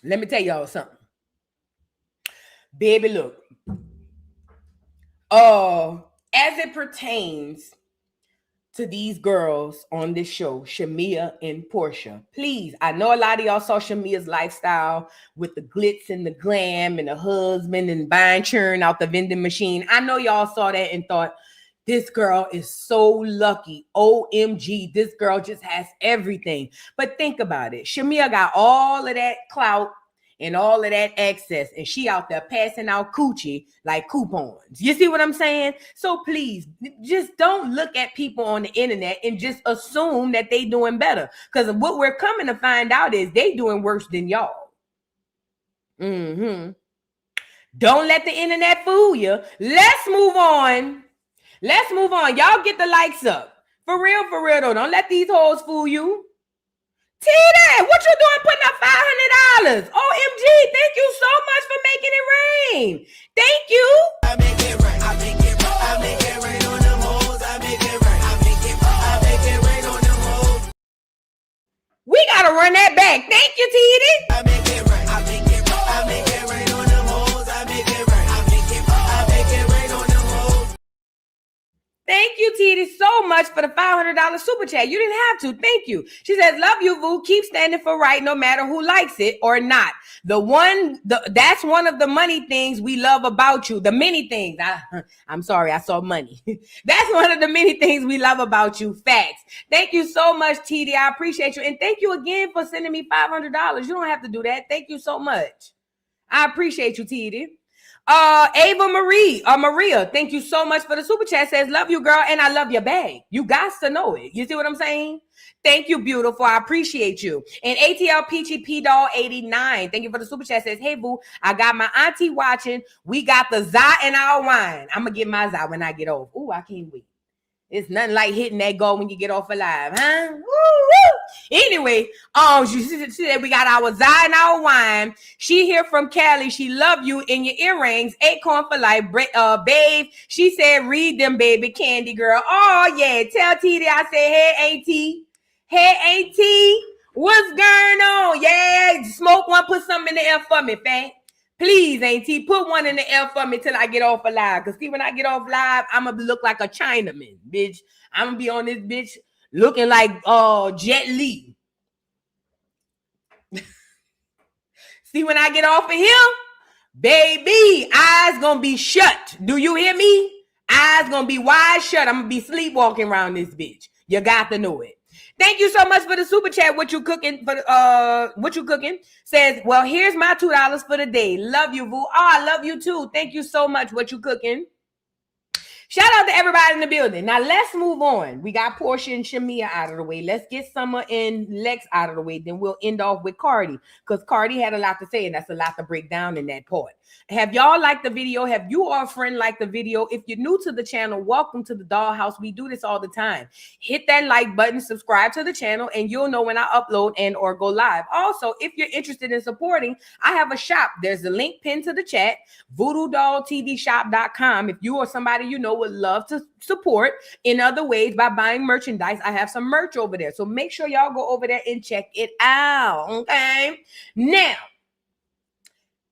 Let me tell y'all something. Baby, look. As it pertains to these girls on this show, Shamea and Porsha, please, I know a lot of y'all saw Shamea's lifestyle with the glitz and the glam and the husband and buying churn out the vending machine. I know y'all saw that and thought, this girl is so lucky. OMG, this girl just has everything. But think about it. Shamea got all of that clout and all of that access, and she out there passing out coochie like coupons. You see what I'm saying? So please, just don't look at people on the internet and just assume that they doing better. Because what we're coming to find out is they doing worse than y'all. Don't let the internet fool you. Let's move on. Y'all get the likes up. For real though. Don't let these hoes fool you. Tina, what you doing putting up $500? OMG, thank you so much for making it rain. Thank you. I make it rain. I make it rain. I make it rain on them hoes. I make it rain. I make it rain on them hoes. We gotta run that back. Thank you, Tina. I make it rain. I make it rain. I make it rain on them hoes. I make it rain. I make it rain on them hoes. Thank you, Titi, so much for the $500 super chat. You didn't have to. Thank you. She says, love you, Vu. Keep standing for right no matter who likes it or not. That's one of the money things we love about you. The many things. I'm sorry, I saw money. That's one of the many things we love about you. Facts. Thank you so much, Titi. I appreciate you. And thank you again for sending me $500. You don't have to do that. Thank you so much. I appreciate you, Titi. Ava Maria, thank you so much for the super chat. Says, love you, girl, and I love your bag. You got to know it. You see what I'm saying? Thank you, beautiful. I appreciate you. And ATL Peachy P Doll 89, thank you for the super chat. Says, hey, boo, I got my auntie watching. We got the za in our wine. I'm gonna get my za when I get off. Ooh, I can't wait. It's nothing like hitting that goal when you get off alive, huh? Woo, woo. Anyway, she said we got our za and our wine. She here from Cali. She love you in your earrings. Acorn for life, babe. She said, read them, baby, Candy girl. Oh yeah, tell Titi I said, hey, Auntie. Hey, Auntie, what's going on? Yeah, smoke one, put something in the air for me, fam. Please, Auntie, put one in the air for me till I get off alive. Because see, when I get off live, I'm going to look like a Chinaman, bitch. I'm going to be on this bitch looking like Jet Li. See, when I get off of here, baby, eyes going to be shut. Do you hear me? Eyes going to be wide shut. I'm going to be sleepwalking around this bitch. You got to know it. Thank you so much for the super chat. What you cooking? What you cooking? Says, well, here's my $2 for the day. Love you, Vu. Oh, I love you too. Thank you so much. What you cooking? Shout out to everybody in the building. Now let's move on. We got Porsha and Shamea out of the way. Let's get Summer and Lex out of the way. Then we'll end off with Cardi, because Cardi had a lot to say, and that's a lot to break down in that part. Have y'all liked the video? Have you or a friend liked the video? If you're new to the channel, welcome to the Dollhouse. We do this all the time. Hit that like button, subscribe to the channel, and you'll know when I upload and or go live. Also, if you're interested in supporting, I have a shop. There's a link pinned to the chat, voodoodolltvshop.com. If you or somebody you know would love to support in other ways by buying merchandise, I have some merch over there. So make sure y'all go over there and check it out. Okay. Now,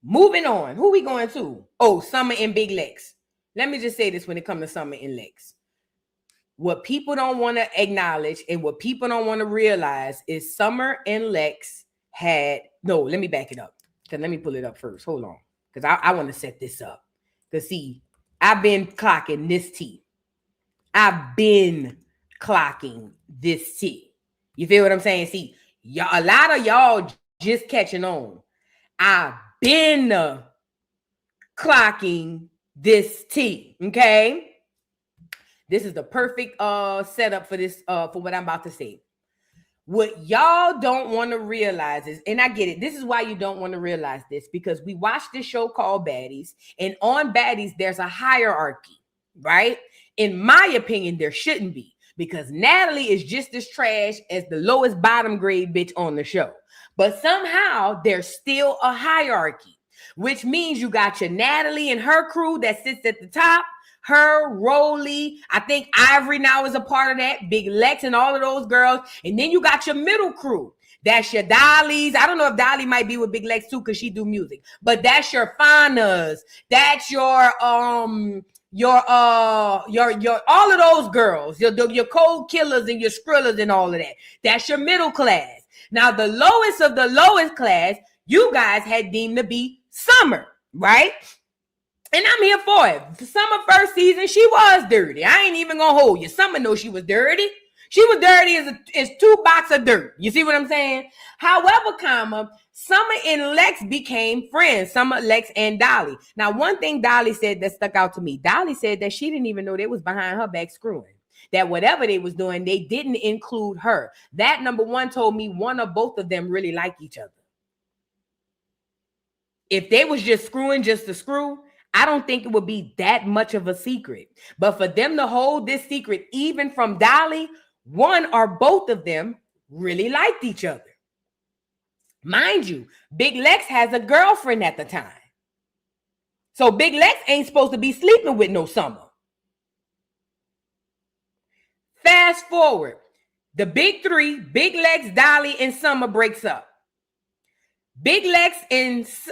moving on. Who we going to? Oh, Summer and Big Lex. Let me just say this when it comes to Summer and Lex. What people don't want to acknowledge and what people don't want to realize is Summer and Lex had... No, let me back it up. Because let me pull it up first. Hold on. Because I want to set this up. Because see, I've been clocking this tea. I've been clocking this tea. You feel what I'm saying? See, y'all, a lot of y'all just catching on. I've been clocking this tea. Okay? This is the perfect setup for this, for what I'm about to say. What y'all don't want to realize is, and I get it, this is why you don't want to realize this, because we watched this show called Baddies, and on Baddies, there's a hierarchy, right? In my opinion, there shouldn't be, because Natalie is just as trash as the lowest bottom grade bitch on the show. But somehow there's still a hierarchy, which means you got your Natalie and her crew that sits at the top. Her, Rolly, I think Ivory now is a part of that. Big Lex and all of those girls. And then you got your middle crew. That's your Dollies. I don't know if Dolly might be with Big Lex too, because she do music. But that's your Fanas. That's your all of those girls. Your Cold Killers and your Skrillers and all of that. That's your middle class. Now, the lowest of the lowest class, you guys had deemed to be Summer, right? And I'm here for it. For Summer first season, she was dirty. I ain't even gonna hold you. Summer knows she was dirty. She was dirty as 2 boxes of dirt. You see what I'm saying? However, Summer and Lex became friends. Summer, Lex, and Dolly. Now, one thing Dolly said that stuck out to me. Dolly said that she didn't even know they was behind her back screwing. That whatever they was doing, they didn't include her. That, number one, told me one or both of them really like each other. If they was just screwing just to screw, I don't think it would be that much of a secret. But for them to hold this secret, even from Dolly, one or both of them really liked each other. Mind you, Big Lex has a girlfriend at the time. So Big Lex ain't supposed to be sleeping with no Summer. Fast forward, the big three, Big Lex, Dolly, and Summer breaks up. Big Lex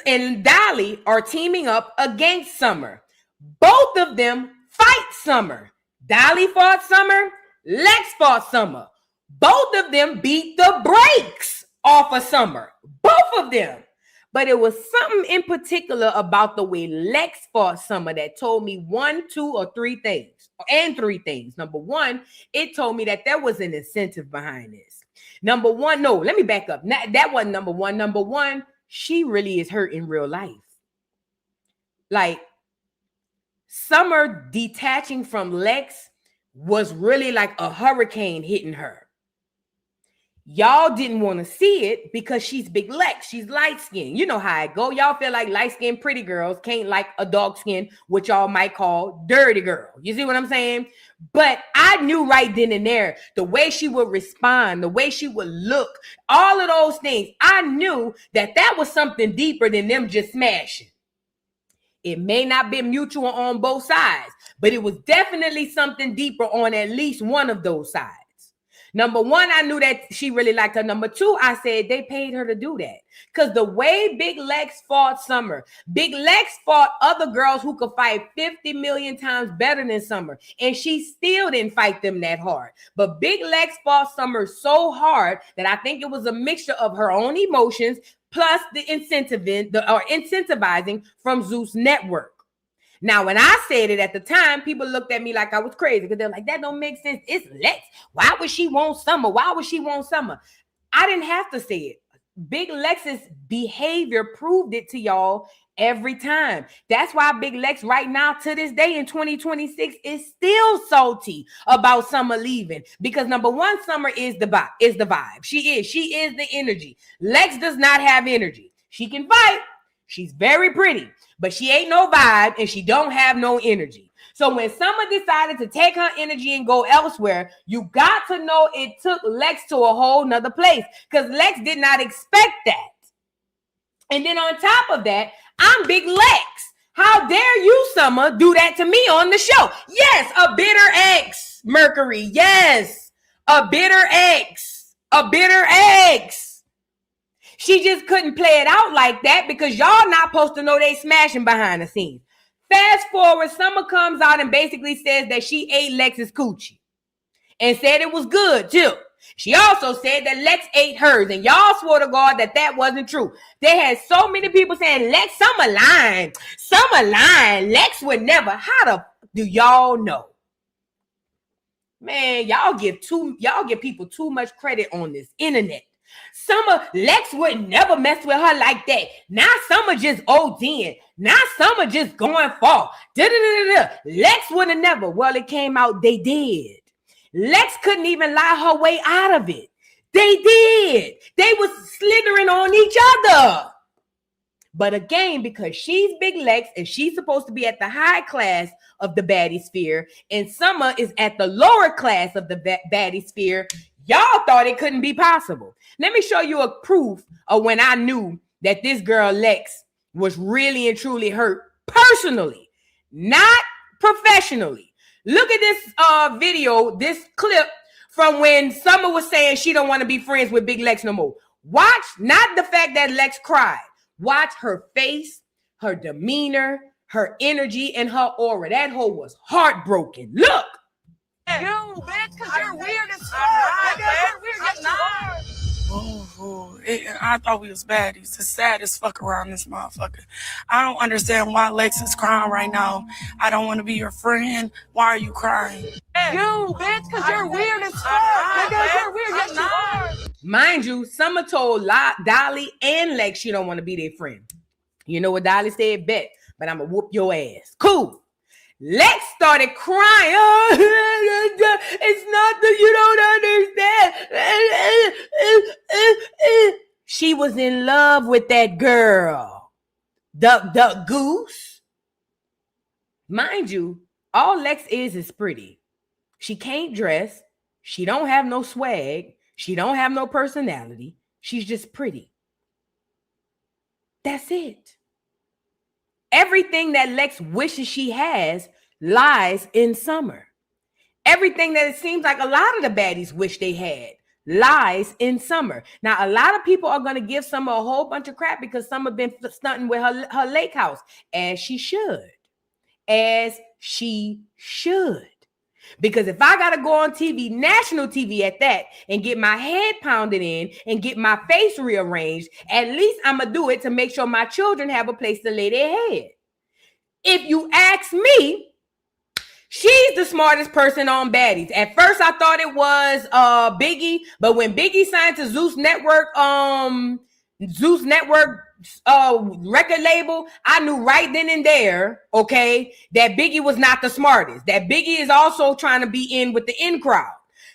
and Dolly are teaming up against Summer. Both of them fight Summer. Dolly fought Summer. Lex fought Summer. Both of them beat the brakes off of Summer. Both of them. But it was something in particular about the way Lex fought Summer that told me 1, 2, or 3 things. And 3 things. Number one, it told me that there was an incentive behind this. Number one, no, let me back up. That wasn't number one. Number one, she really is hurt in real life. Like, Summer detaching from Lex was really like a hurricane hitting her. Y'all didn't want to see it because she's Big Lex. She's light-skinned. You know how it go. Y'all feel like light-skinned pretty girls can't like a dark-skinned, what y'all might call dirty girl. You see what I'm saying? But I knew right then and there, the way she would respond, the way she would look, all of those things, I knew that that was something deeper than them just smashing. It may not be mutual on both sides, but it was definitely something deeper on at least one of those sides. Number one, I knew that she really liked her. Number two, I said they paid her to do that. Because the way Big Lex fought Summer, Big Lex fought other girls who could fight 50 million times better than Summer. And she still didn't fight them that hard. But Big Lex fought Summer so hard that I think it was a mixture of her own emotions plus the incentivizing from Zeus Network. Now, when I said it at the time, people looked at me like I was crazy because they're like, that don't make sense. It's Lex. Why would she want Summer? Why would she want Summer? I didn't have to say it. Big Lex's behavior proved it to y'all every time. That's why Big Lex right now to this day in 2026 is still salty about Summer leaving. Because number one, Summer is the vibe. She is the energy. Lex does not have energy. She can fight. She's very pretty, but she ain't no vibe and she don't have no energy. So when Summer decided to take her energy and go elsewhere, you got to know it took Lex to a whole nother place because Lex did not expect that. And then on top of that, I'm Big Lex. How dare you, Summer, do that to me on the show? Yes, a bitter ex, Mercury. Yes, a bitter ex. A bitter ex. She just couldn't play it out like that because y'all not supposed to know they smashing behind the scenes. Fast forward, Summer comes out and basically says that she ate Lex's coochie and said it was good too. She also said that Lex ate hers and y'all swore to God that that wasn't true. They had so many people saying, Lex, Summer lying. Summer lying. Lex would never. How the do y'all know? Man, y'all give people too much credit on this internet. Summer, Lex would never mess with her like that. Now Summer just ODing. Now Summer just going for. Lex would have never. Well, it came out they did. Lex couldn't even lie her way out of it. They did. They was slithering on each other. But again, because she's Big Lex and she's supposed to be at the high class of the baddie sphere and Summer is at the lower class of the baddie sphere, y'all thought it couldn't be possible. Let me show you a proof of when I knew that this girl Lex was really and truly hurt personally, not professionally. Look at this video, this clip from when Summer was saying she don't want to be friends with Big Lex no more. Watch, not the fact that Lex cried. Watch her face, her demeanor, her energy, and her aura. That hoe was heartbroken. Look. You, bitch, because you're weird as fuck. You're weird as fuck. I thought we was baddies. The saddest fuck around this motherfucker. I don't understand why Lex is crying right now. I don't want to be your friend. Why are you crying? You, bitch, because you're weird as fuck. You're weird as fuck. Mind you, Summer told Dolly and Lex she don't want to be their friend. You know what Dolly said? Bet, but I'm going to whoop your ass. Cool. Lex started crying. Oh, it's not that you don't understand. She was in love with that girl. Duck, duck, goose. Mind you, all Lex is pretty. She can't dress. She don't have no swag. She don't have no personality. She's just pretty. That's it. Everything that Lex wishes she has lies in Summer. Everything that it seems like a lot of the baddies wish they had lies in Summer. Now, a lot of people are going to give Summer a whole bunch of crap because Summer been stunting with her lake house, as she should. As she should. Because if I got to go on TV, national TV at that, and get my head pounded in and get my face rearranged, at least I'm going to do it to make sure my children have a place to lay their head. If you ask me, she's the smartest person on Baddies. At first, I thought it was Biggie, but when Biggie signed to Zeus Network record label, I knew right then and there, okay, that Biggie was not the smartest. That Biggie is also trying to be in with the in crowd.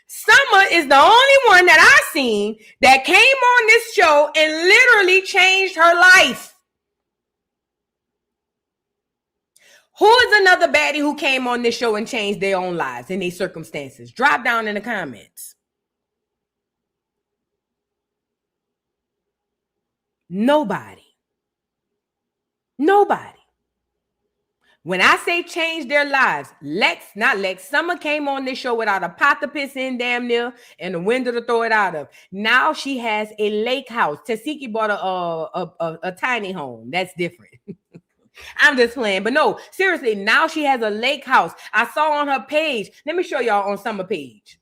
Summer is the only one that I seen that came on this show and literally changed her life. Who is another baddie who came on this show and changed their own lives and their circumstances? Drop down in the comments. Nobody. When I say change their lives, Summer came on this show without a pot to piss in damn near and a window to throw it out of. Now she has a lake house. Tasiki bought a tiny home. That's different. I'm just playing. But no, seriously, now she has a lake house. I saw on her page. Let me show y'all on Summer page.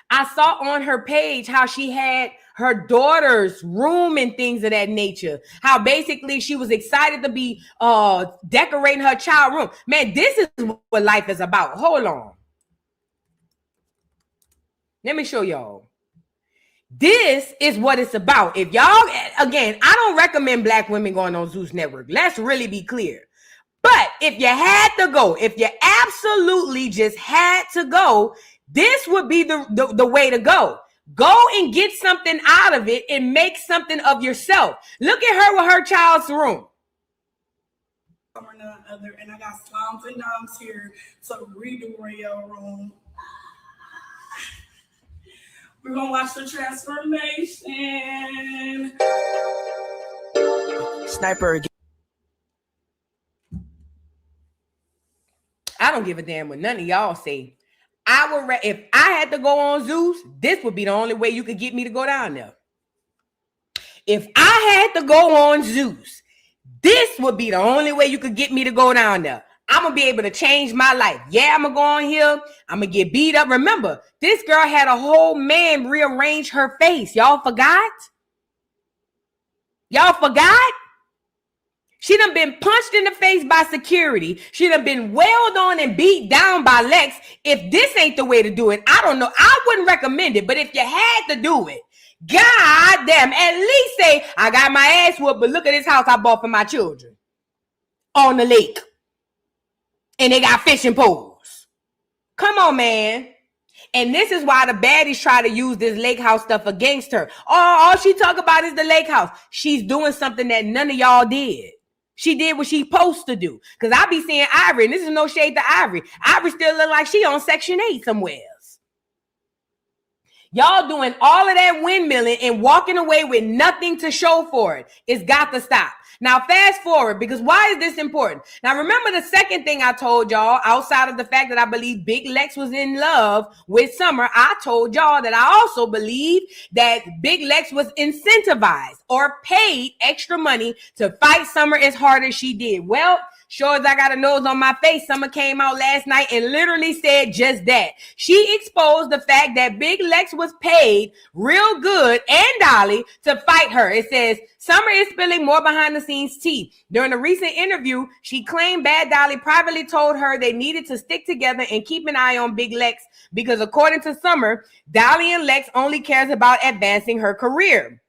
I saw on her page how she had her daughter's room and things of that nature. How basically she was excited to be decorating her child room. Man, this is what life is about. Hold on. Let me show y'all. This is what it's about. If y'all, again, I don't recommend black women going on Zeus Network. Let's really be clear. But if you had to go, if you absolutely just had to go, this would be the way to go. Go and get something out of it and make something of yourself. Look at her with her child's room. NoneOther, and I got slums and doms here to redo your room. We're gonna watch the transformation. Sniper. I don't give a damn what none of y'all say. If I had to go on Zeus, this would be the only way you could get me to go down there. If I had to go on Zeus, this would be the only way you could get me to go down there. I'm going to be able to change my life. Yeah, I'm going to go on here. I'm going to get beat up. Remember, this girl had a whole man rearrange her face. Y'all forgot? Y'all forgot? She done been punched in the face by security. She done been wailed on and beat down by Lex. If this ain't the way to do it, I don't know. I wouldn't recommend it. But if you had to do it, God damn, at least say, I got my ass whooped, but look at this house I bought for my children on the lake. And they got fishing poles. Come on, man. And this is why the baddies try to use this lake house stuff against her. All she talk about is the lake house. She's doing something that none of y'all did. She did what she supposed to do. Because I be seeing Ivory, and this is no shade to Ivory. Ivory still look like she on Section 8 somewhere. Y'all doing all of that windmilling and walking away with nothing to show for it. It's got to stop. Now, fast forward, because why is this important? Now, remember the second thing I told y'all, outside of the fact that I believe Big Lex was in love with Summer, I told y'all that I also believe that Big Lex was incentivized or paid extra money to fight Summer as hard as she did. Well, sure as I got a nose on my face, Summer came out last night and literally said just that. She exposed the fact that Big Lex was paid real good and Dolly to fight her. It says, Summer is spilling more behind the scenes tea. During a recent interview, she claimed Bad Dolly privately told her they needed to stick together and keep an eye on Big Lex because according to Summer, Dolly and Lex only cares about advancing her career.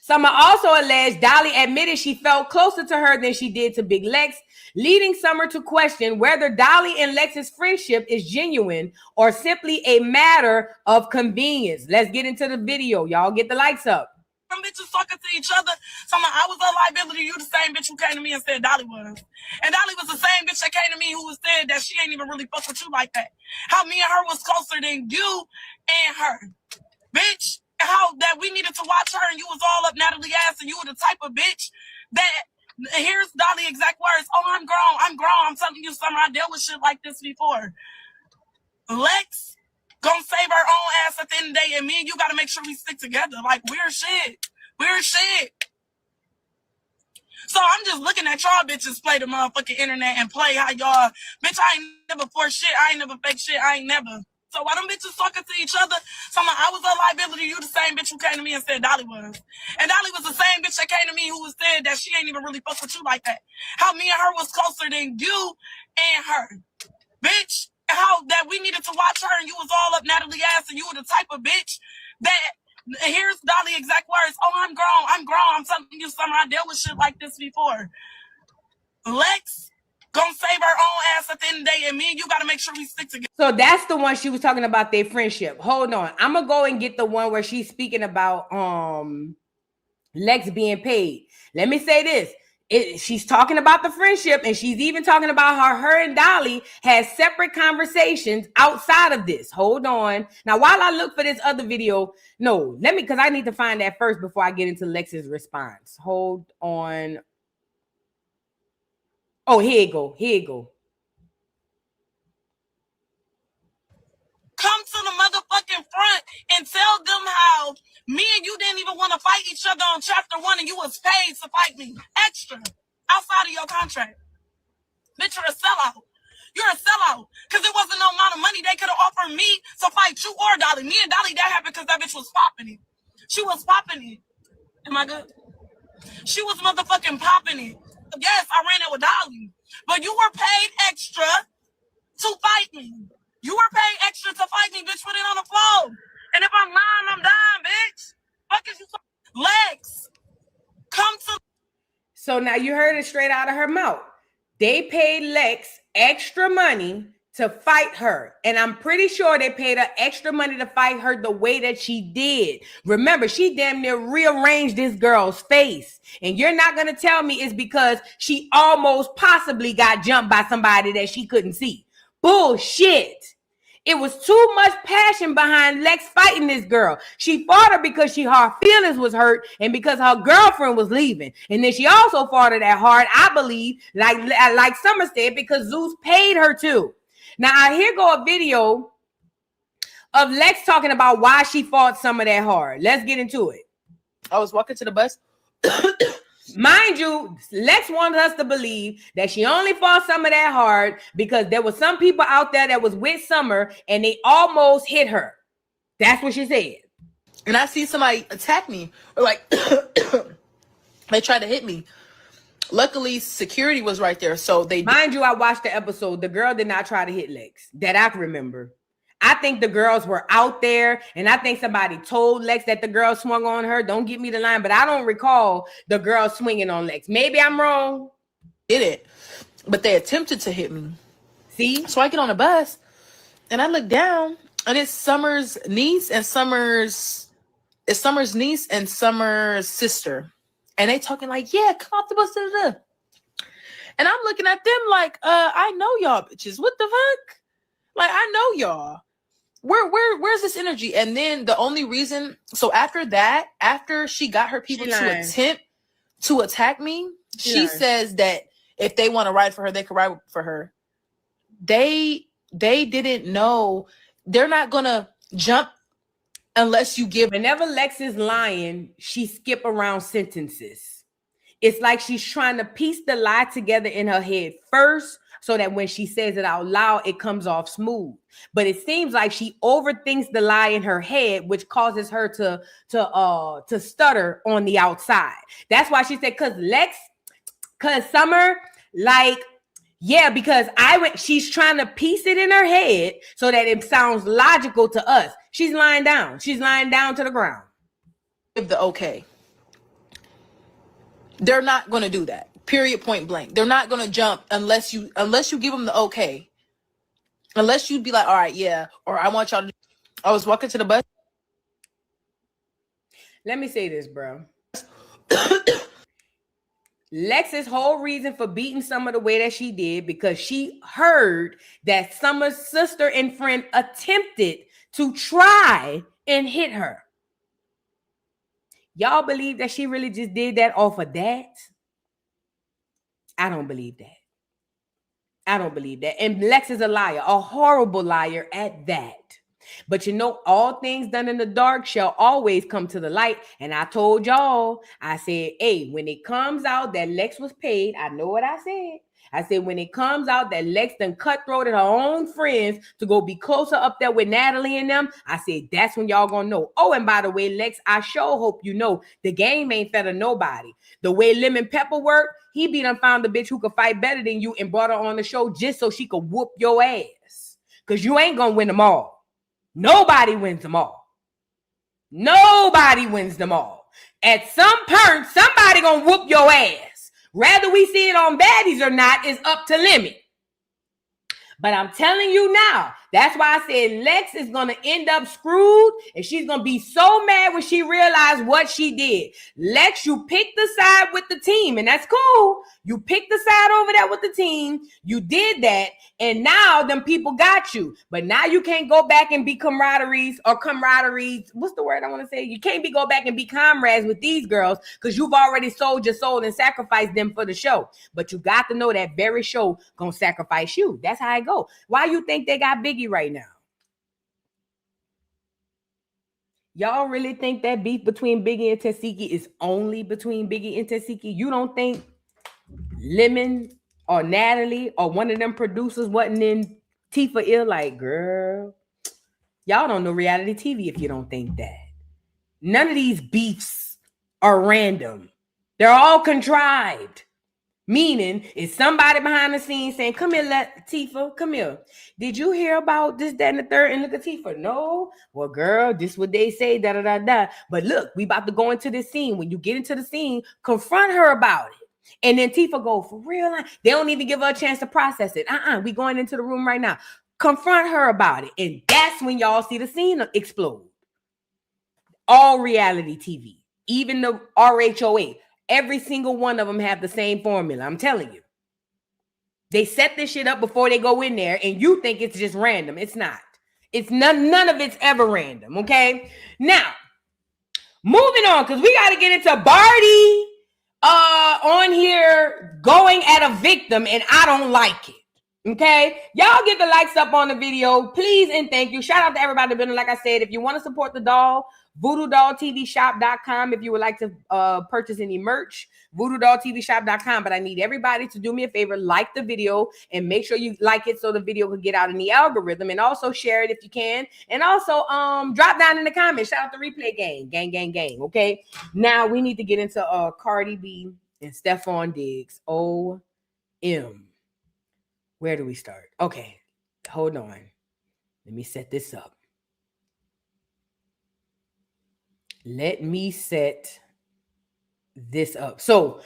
Summer also alleged Dolly admitted she felt closer to her than she did to Big Lex, leading Summer to question whether Dolly and Lex's friendship is genuine or simply a matter of convenience. Let's get into the video. Y'all get the lights up. Some bitches talking to each other. Some I was a liability. You the same bitch who came to me and said Dolly was. And Dolly was the same bitch that came to me who said that she ain't even really fuck with you like that. How me and her was closer than you and her. Bitch. How that we needed to watch her and you was all up Natalie ass and you were the type of bitch that here's Dolly exact words. Oh, I'm grown. I'm telling you, Summer, I dealt with shit like this before. Lex gonna save her own ass at the end of the day, and me and you gotta make sure we stick together. Like weird shit. So I'm just looking at y'all bitches play the motherfucking internet and play how y'all, bitch, I ain't never forced shit. I ain't never fake shit. I ain't never. So why them bitches talking to each other? So I was a liability. You the same bitch who came to me and said Dolly was. And Dolly was the same bitch that came to me who was said that she ain't even really fuck with you like that. How me and her was closer than you and her. Bitch, how that we needed to watch her and you was all up Natalie ass and you were the type of bitch that, here's Dolly exact words, oh, I'm grown. I'm telling you something, I dealt with shit like this before. Lex gonna save her own ass at the end of the day, and me and you gotta make sure we stick together. So that's the one she was talking about, their friendship. Hold on. I'm gonna go and get the one where she's speaking about Lex being paid. Let me say this. She's talking about the friendship, and she's even talking about how her and Dolly had separate conversations outside of this. Hold on. Now, while I look for this other video, because I need to find that first before I get into Lex's response. Hold on. Oh, here you go. Come to the motherfucking front and tell them how me and you didn't even want to fight each other on chapter 1 and you was paid to fight me extra outside of your contract. Bitch, you're a sellout. You're a sellout. Because it wasn't no amount of money they could have offered me to fight you or Dolly. Me and Dolly, that happened because that bitch was popping it. She was popping it. Am I good? She was motherfucking popping it. Yes, I ran it with Dolly. But you were paid extra to fight me. You were paid extra to fight me, bitch. Put it on the floor. And if I'm lying, I'm dying, bitch. Fuck is you Lex, come to. So now you heard it straight out of her mouth. They paid Lex extra money to fight her. And I'm pretty sure they paid her extra money to fight her the way that she did. Remember, she damn near rearranged this girl's face. And you're not going to tell me it's because she almost possibly got jumped by somebody that she couldn't see. Bullshit. It was too much passion behind Lex fighting this girl. She fought her because her feelings was hurt and because her girlfriend was leaving. And then she also fought her that hard, I believe, like Summer said, because Zeus paid her to. Now, here go a video of Lex talking about why she fought Summer that hard. Let's get into it. I was walking to the bus. Mind you, Lex wanted us to believe that she only fought Summer that hard because there were some people out there that was with Summer and they almost hit her. That's what she said. And I see somebody attack me or they tried to hit me. Luckily, security was right there. So Mind you, I watched the episode. The girl did not try to hit Lex that I can remember. I think the girls were out there, and I think somebody told Lex that the girl swung on her. Don't get me the line, but I don't recall the girl swinging on Lex. Maybe I'm wrong. Did it, but they attempted to hit me. See? So I get on the bus, and I look down, and it's Summer's niece and Summer's sister, and they talking like, "Yeah, come off the bus." And I'm looking at them like, I know y'all bitches. What the fuck? Like, I know y'all. Where's this energy? And then the only reason, so after that, after she got her people to attempt to attack me, she says that if they want to ride for her, they can ride for her. They didn't know. They're not gonna jump unless you give. Whenever Lex is lying, she skip around sentences. It's like she's trying to piece the lie together in her head first, so that when she says it out loud, it comes off smooth. But it seems like she overthinks the lie in her head, which causes her to stutter on the outside. That's why she said, cause Summer, because she's trying to piece it in her head so that it sounds logical to us. She's lying down. She's lying down to the ground. Give the okay. They're not going to do that. Period, point blank. They're not going to jump unless you give them the okay. Unless you be like, all right, yeah, or I want y'all to. I was walking to the bus. Let me say this, bro. Lex's whole reason for beating Summer the way that she did because she heard that Summer's sister and friend attempted to try and hit her. Y'all believe that she really just did that off of that? I don't believe that. And Lex is a liar, a horrible liar at that. But you know, all things done in the dark shall always come to the light. And I told y'all, I said, hey, when it comes out that Lex was paid, I know what I said. I said, when it comes out that Lex done cutthroated her own friends to go be closer up there with Natalie and them, I said, that's when y'all gonna know. Oh, and by the way, Lex, I sure hope you know the game ain't fair to nobody. The way Lemon Pepper worked, he be done found a bitch who could fight better than you and brought her on the show just so she could whoop your ass. Because you ain't gonna win them all. Nobody wins them all. Nobody wins them all. At some point, somebody gonna whoop your ass. Whether we see it on baddies or not is up to Lemon. But I'm telling you now, that's why I said Lex is going to end up screwed, and she's going to be so mad when she realized what she did. Lex, you picked the side with the team, and that's cool. You picked the side over there with the team. You did that, and now them people got you. But now you can't go back and be camaraderies. What's the word I want to say? You can't go back and be comrades with these girls because you've already sold your soul and sacrificed them for the show. But you got to know that very show going to sacrifice you. That's how it go. Why you think they got Biggie right now? Y'all really think that beef between Biggie and Tasiki is only between Biggie and Tasiki? You don't think Lemon or Natalie or one of them producers wasn't in Tifa ill? Like, girl, y'all don't know reality TV if you don't think that. None of these beefs are random. They're all contrived. Meaning, is somebody behind the scenes saying, come here, Tifa, come here. Did you hear about this, that, and the third? And look at Tifa. No. Well, girl, this is what they say, da-da-da-da. But look, we about to go into the scene. When you get into the scene, confront her about it. And then Tifa go, for real? They don't even give her a chance to process it. We going into the room right now. Confront her about it. And that's when y'all see the scene explode. All reality TV. Even the RHOA. Every single one of them have the same formula. I'm telling you. They set this shit up before they go in there, and you think it's just random. It's not. It's none of it's ever random, okay? Now, moving on, because we got to get into Barty on here going at a victim, and I don't like it. Okay, y'all get the likes up on the video, please and thank you. Shout out to everybody been. Like I said, if you want to support the doll, VoodooDollTVShop.com. If you would like to purchase any merch, VoodooDollTVShop.com. But I need everybody to do me a favor, like the video and make sure you like it so the video can get out in the algorithm, and also share it if you can. And also drop down in the comments. Shout out to Replay Gang. Okay, now we need to get into Cardi B and Stefon Diggs. OM. Where do we start? Okay, hold on. Let me set this up. So,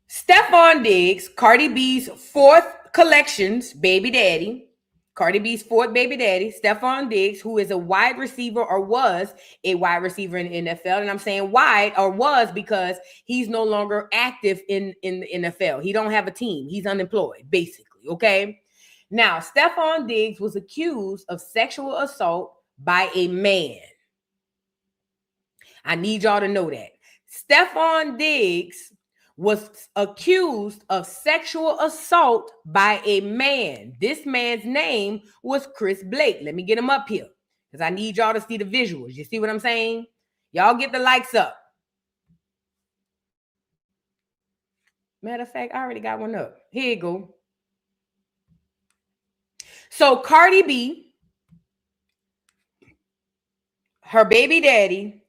Stefon Diggs, Cardi B's fourth collections, baby daddy. Cardi B's fourth baby daddy, Stefon Diggs, who is a wide receiver or was a wide receiver in the NFL. And I'm saying wide or was because he's no longer active in the NFL. He don't have a team. He's unemployed, basically. Okay. Now, Stefon Diggs was accused of sexual assault by a man. I need y'all to know that. Stefon Diggs was accused of sexual assault by a man. This man's name was Chris Blake. Let me get him up here because I need y'all to see the visuals. You see what I'm saying? Y'all get the likes up. Matter of fact, I already got one up. Here you go. So Cardi B, her baby daddy,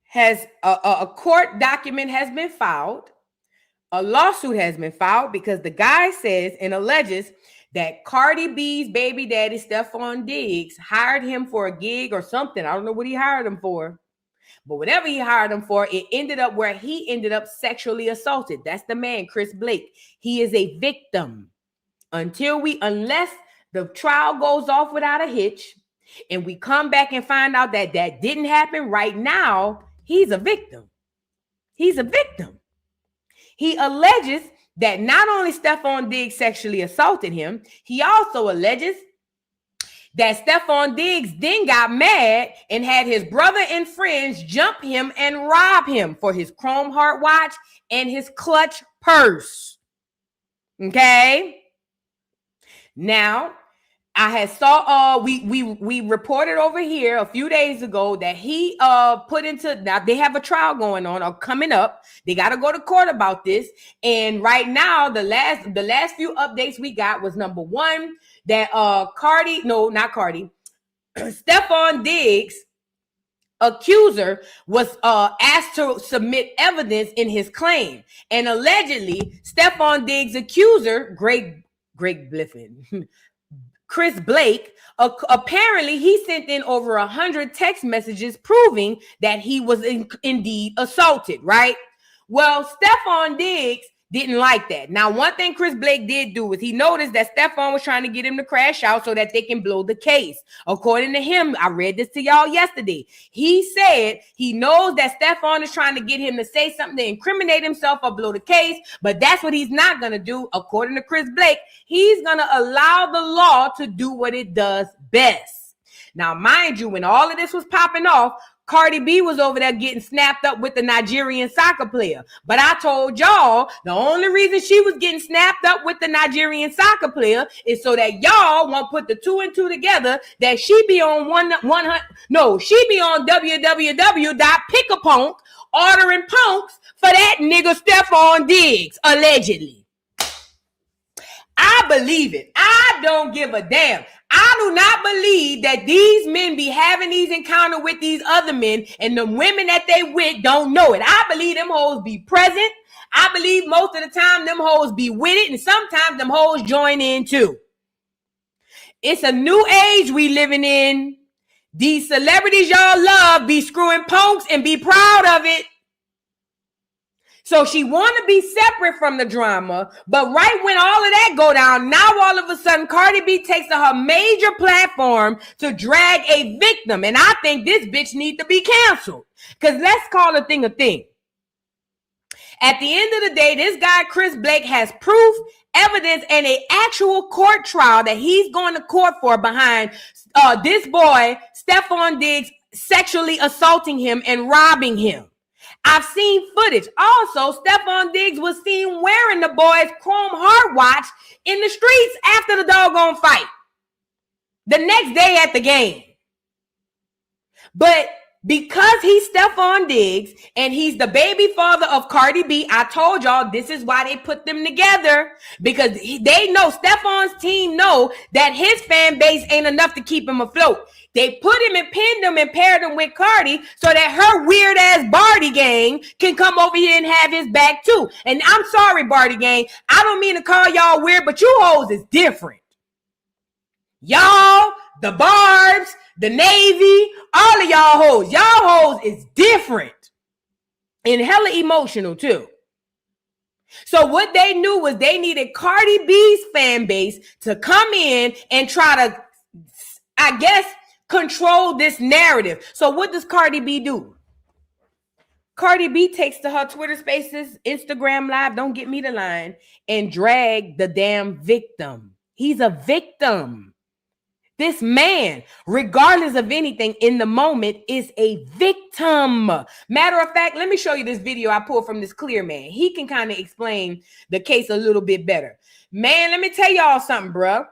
has a court document has been filed. A lawsuit has been filed because the guy says and alleges that Cardi B's baby daddy, Stefon Diggs, hired him for a gig or something. I don't know what he hired him for. But whatever he hired him for, it ended up where he ended up sexually assaulted. That's the man, Chris Blake. He is a victim. Unless the trial goes off without a hitch and we come back and find out that that didn't happen right now, he's a victim. He's a victim. He alleges that not only Stefon Diggs sexually assaulted him, he also alleges that Stefon Diggs then got mad and had his brother and friends jump him and rob him for his chrome heart watch and his clutch purse. Okay? Now, I had saw we reported over here a few days ago that he put into, now they have a trial going on or coming up. They got to go to court about this. And right now, the last few updates we got was number one, that Stefon Diggs, Accuser, was asked to submit evidence in his claim. And allegedly, Stefon Diggs' accuser, Greg Bliffen, Chris Blake, apparently he sent in over 100 text messages proving that he was indeed assaulted, right? Well, Stefon Diggs didn't like that. Now, one thing Chris Blake did do is he noticed that Stefon was trying to get him to crash out so that they can blow the case. According to him, I read this to y'all yesterday. He said he knows that Stefon is trying to get him to say something to incriminate himself or blow the case, but that's what he's not going to do. According to Chris Blake, he's going to allow the law to do what it does best. Now, mind you, when all of this was popping off, Cardi B was over there getting snapped up with the Nigerian soccer player. But I told y'all the only reason she was getting snapped up with the Nigerian soccer player is so that y'all won't put the 2 and 2 together, that she be on she be on www.pick-a-punk ordering punks for that nigga Stefon Diggs, allegedly. I believe it. I don't give a damn. I do not believe that these men be having these encounters with these other men and the women that they with don't know it. I believe them hoes be present. I believe most of the time them hoes be with it, and sometimes them hoes join in too. It's a new age we living in. These celebrities y'all love be screwing punks and be proud of it. So she want to be separate from the drama, but right when all of that go down, now all of a sudden Cardi B takes to her major platform to drag a victim. And I think this bitch needs to be canceled, because let's call a thing a thing. At the end of the day, this guy, Chris Blake, has proof, evidence, and an actual court trial that he's going to court for behind this boy, Stefon Diggs, sexually assaulting him and robbing him. I've seen footage. Also, Stefon Diggs was seen wearing the boy's chrome heart watch in the streets after the doggone fight. The next day at the game. But because he's Stefon Diggs and he's the baby father of Cardi B, I told y'all this is why they put them together. Because they know, Stefon's team know that his fan base ain't enough to keep him afloat. They put him and pinned him and paired him with Cardi so that her weird ass Barty gang can come over here and have his back too. And I'm sorry, Barty gang, I don't mean to call y'all weird, but you hoes is different. Y'all, the Barbs, the Navy, all of y'all hoes is different and hella emotional too. So what they knew was they needed Cardi B's fan base to come in and try to, I guess, control this narrative. So what does Cardi B do? Cardi B takes to her Twitter Spaces, Instagram Live, don't get me the line, and drag the damn victim. He's a victim. This man, regardless of anything in the moment, is a victim. Matter of fact, let me show you this video I pulled from this Clear man. He can kind of explain the case a little bit better. Man, let me tell y'all something, bro.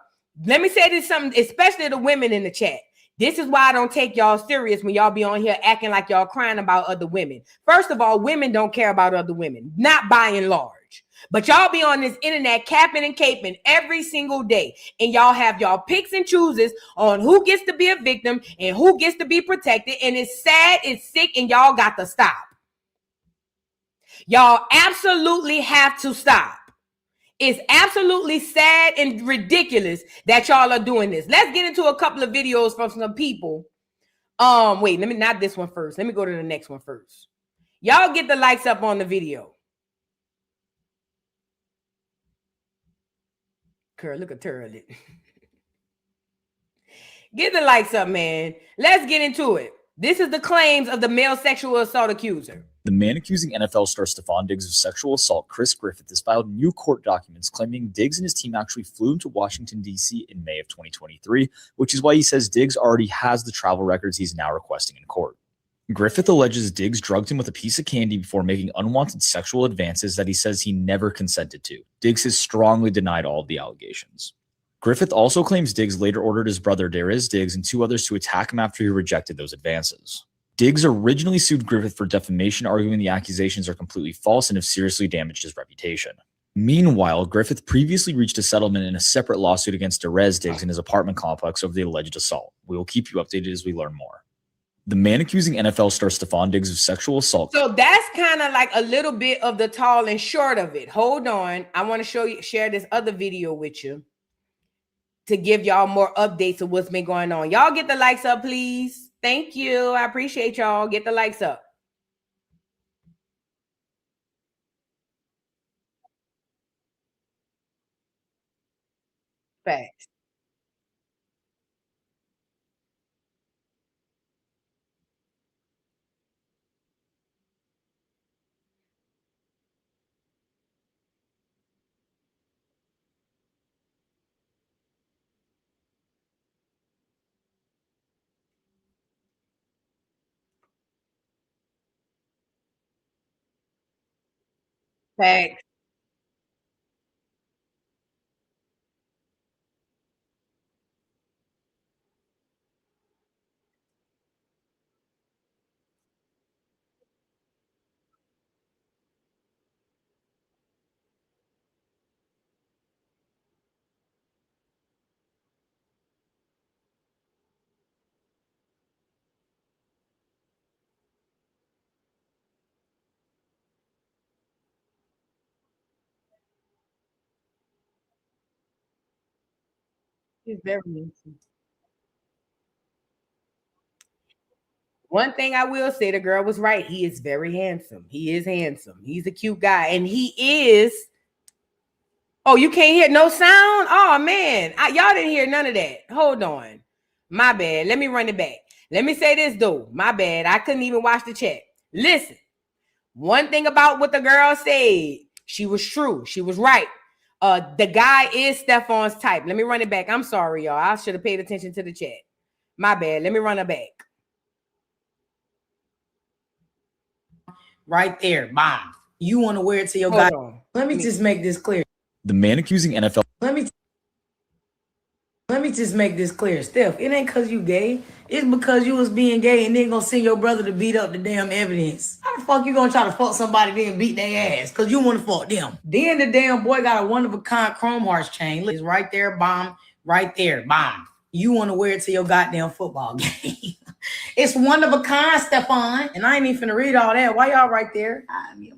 Let me say this something, especially the women in the chat. This is why I don't take y'all serious when y'all be on here acting like y'all crying about other women. First of all, women don't care about other women, not by and large. But y'all be on this internet capping and caping every single day. And y'all have y'all picks and chooses on who gets to be a victim and who gets to be protected. And it's sad, it's sick, and y'all got to stop. Y'all absolutely have to stop. It's absolutely sad and ridiculous that y'all are doing this. Let's get into a couple of videos from some people. Wait, not this one first. Let me go to the next one first. Y'all get the likes up on the video. Girl, look at Turlet. Get the likes up, man. Let's get into it. This is the claims of the male sexual assault accuser. The man accusing NFL star Stefon Diggs of sexual assault, Chris Griffith, has filed new court documents claiming Diggs and his team actually flew him to Washington, D.C. in May of 2023, which is why he says Diggs already has the travel records he's now requesting in court. Griffith alleges Diggs drugged him with a piece of candy before making unwanted sexual advances that he says he never consented to. Diggs has strongly denied all of the allegations. Griffith also claims Diggs later ordered his brother Darius Diggs and 2 others to attack him after he rejected those advances. Diggs originally sued Griffith for defamation, arguing the accusations are completely false and have seriously damaged his reputation. Meanwhile, Griffith previously reached a settlement in a separate lawsuit against Darius Diggs in his apartment complex over the alleged assault. We will keep you updated as we learn more. The man accusing NFL star Stefon Diggs of sexual assault. So that's kind of like a little bit of the tall and short of it. Hold on. I want to share this other video with you to give y'all more updates of what's been going on. Y'all get the likes up, please. Thank you. I appreciate y'all. Get the likes up. Facts. Facts. He's very handsome. One thing I will say, the girl was right. He is very handsome. He is handsome. He's a cute guy. And he is. Oh, you can't hear no sound? Oh, man. Y'all didn't hear none of that. Hold on. My bad. Let me run it back. Let me say this, though. My bad. I couldn't even watch the chat. Listen. One thing about what the girl said, she was true. She was right. The guy is Stefon's type. Let me run it back. I'm sorry, y'all. I should have paid attention to the chat. My bad. Let me run it back. Right there, bomb. You want to wear it to your guy. Let me just make this clear. The man accusing NFL. Let me just make this clear, Steph. It ain't because you gay. It's because you was being gay and then gonna send your brother to beat up the damn evidence. How the fuck you gonna try to fuck somebody then beat their ass? Because you want to fuck them. Then the damn boy got a one-of-a-kind chrome hearts chain. It's right there, bomb. Right there, bomb. You want to wear it to your goddamn football game. It's one of a kind, Stefon. And I ain't even finna read all that. Why y'all right there? Me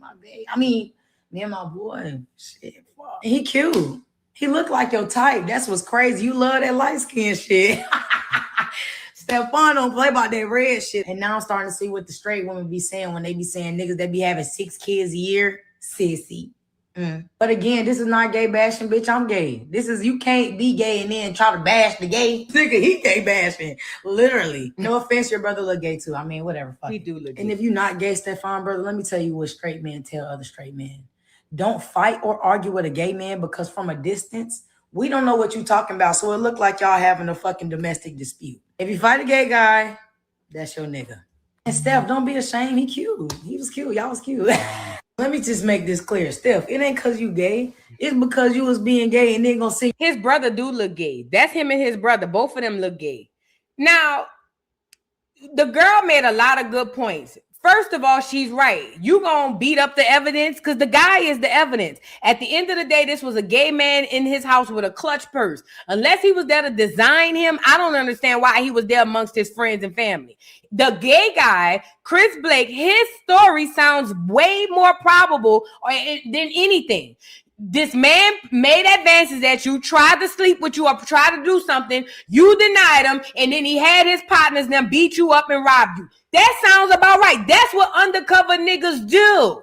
and my boy. Shit, fuck. And he cute. He look like your type. That's what's crazy. You love that light skin shit. Stefon don't play about that red shit. And now I'm starting to see what the straight women be saying when they be saying niggas that be having 6 kids a year. Sissy. But again, this is not gay bashing, bitch. I'm gay. This is, you can't be gay and then try to bash the gay. Nigga, he gay bashing. Literally. No offense, your brother look gay too. I mean, whatever. Fuck. He do look gay. And if you're not gay, Stefon, brother, let me tell you what straight men tell other straight men. Don't fight or argue with a gay man because from a distance, we don't know what you're talking about. So it looked like y'all having a fucking domestic dispute. If you fight a gay guy, that's your nigga. And Steph, don't be ashamed. He cute. He was cute. Y'all was cute. Let me just make this clear, Steph. It ain't because you gay. It's because you was being gay and then gonna see. His brother do look gay. That's him and his brother. Both of them look gay. Now, the girl made a lot of good points. First of all, she's right. You gonna beat up the evidence because the guy is the evidence. At the end of the day, this was a gay man in his house with a clutch purse. Unless he was there to design him, I don't understand why he was there amongst his friends and family. The gay guy, Chris Blake, his story sounds way more probable than anything. This man made advances at you, tried to sleep with you or tried to do something. You denied him, and then he had his partners then beat you up and robbed you. That sounds about right. That's what undercover niggas do.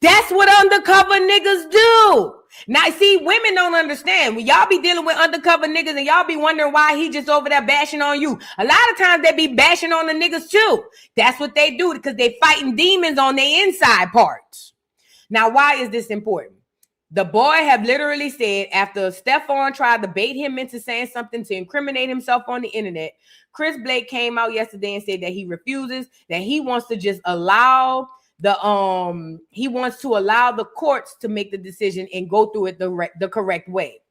That's what undercover niggas do. Now, see, women don't understand. When y'all be dealing with undercover niggas and y'all be wondering why he just over there bashing on you. A lot of times they be bashing on the niggas too. That's what they do because they fighting demons on their inside parts. Now, why is this important? The boy have literally said after Stefon tried to bait him into saying something to incriminate himself on the internet, Chris Blake came out yesterday and said that he refuses, that he wants to just allow the courts to make the decision and go through it the correct way.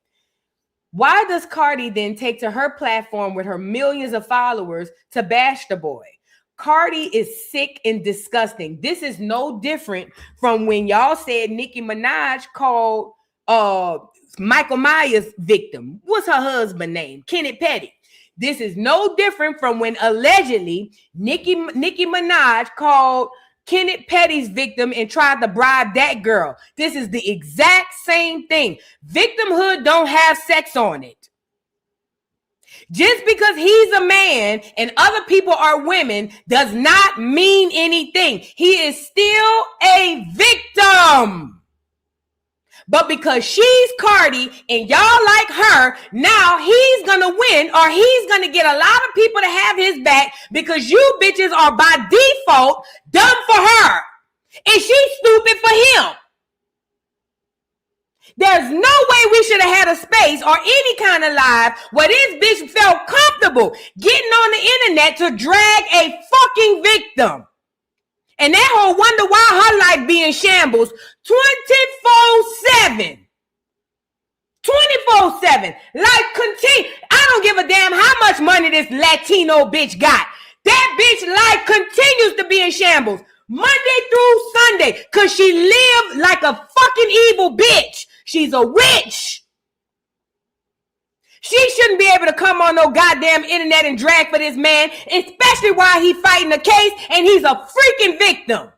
Why does Cardi then take to her platform with her millions of followers to bash the boy? Cardi is sick and disgusting. This is no different from when y'all said Nicki Minaj called Michael Myers victim. What's her husband name? Kenneth Petty. This is no different from when allegedly Nicki Minaj called Kenneth Petty's victim and tried to bribe that girl. This is the exact same thing. Victimhood don't have sex on it. Just because he's a man and other people are women does not mean anything. He is still a victim. But because she's Cardi and y'all like her, now he's going to win, or he's going to get a lot of people to have his back because you bitches are by default dumb for her and she's stupid for him. There's no way we should have had a space or any kind of live where this bitch felt comfortable getting on the internet to drag a fucking victim. And that whole wonder why her life be in shambles 24/7. 24/7. Life continue. I don't give a damn how much money this Latino bitch got. That bitch life continues to be in shambles Monday through Sunday because she lived like a fucking evil bitch. She's a witch. She shouldn't be able to come on no goddamn internet and drag for this man, especially while he's fighting the case and he's a freaking victim.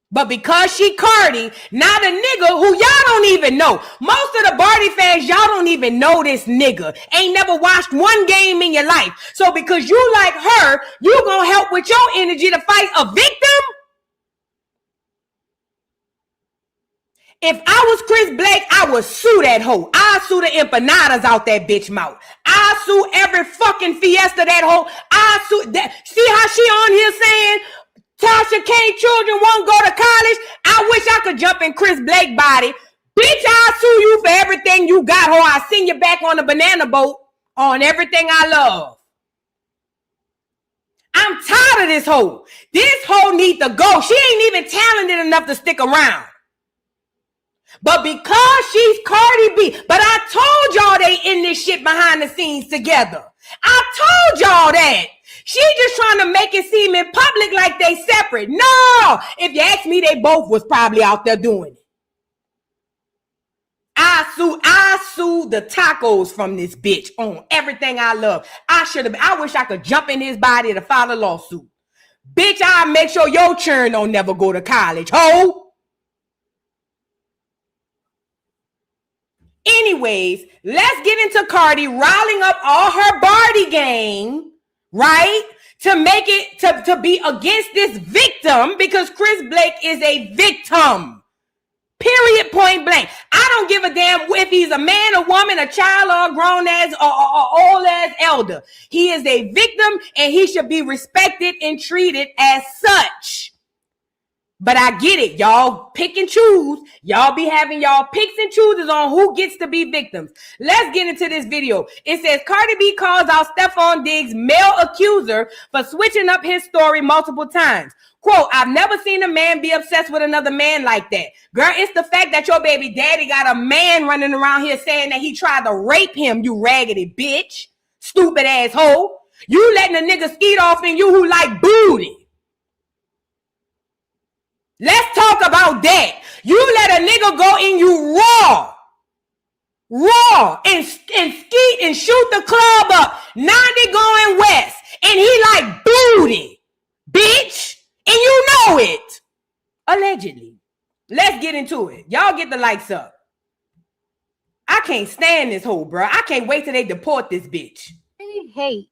But because she Cardi, not a nigga who y'all don't even know. Most of the Barty fans, y'all don't even know this nigga. Ain't never watched one game in your life. So because you like her, you gonna help with your energy to fight a victim? If I was Chris Blake, I would sue that hoe. I'd sue the empanadas out that bitch mouth. I'd sue every fucking fiesta that hoe. I'd sue that. See how she on here saying Tasha K children won't go to college? I wish I could jump in Chris Blake body. Bitch, I'll sue you for everything you got, hoe. I'll send you back on the banana boat on everything I love. I'm tired of this hoe. This hoe need to go. She ain't even talented enough to stick around. But because she's Cardi B, but I told y'all they in this shit behind the scenes together. I told y'all that. She just trying to make it seem in public like they separate. No, if you ask me, they both was probably out there doing it. I sue the tacos from this bitch on everything I love. I wish I could jump in his body to file a lawsuit. Bitch, I'll make sure your churn don't never go to college, ho. Anyways, let's get into Cardi riling up all her Barty gang, right? To make it to be against this victim because Chris Blake is a victim. Period, point blank. I don't give a damn if he's a man, a woman, a child, or a grown ass or old ass elder. He is a victim and he should be respected and treated as such. But I get it. Y'all pick and choose. Y'all be having y'all picks and chooses on who gets to be victims. Let's get into this video. It says Cardi B calls out Stefon Diggs' male accuser for switching up his story multiple times. Quote, I've never seen a man be obsessed with another man like that. Girl, it's the fact that your baby daddy got a man running around here saying that he tried to rape him, you raggedy bitch. Stupid asshole. You letting a nigga skeet off in you who like booty. Let's talk about that. You let a nigga go in you raw, and skeet and shoot the club up. 90 going west, and he like booty, bitch, and you know it. Allegedly. Let's get into it. Y'all get the likes up. I can't stand this hoe, bro. I can't wait till they deport this bitch. I hate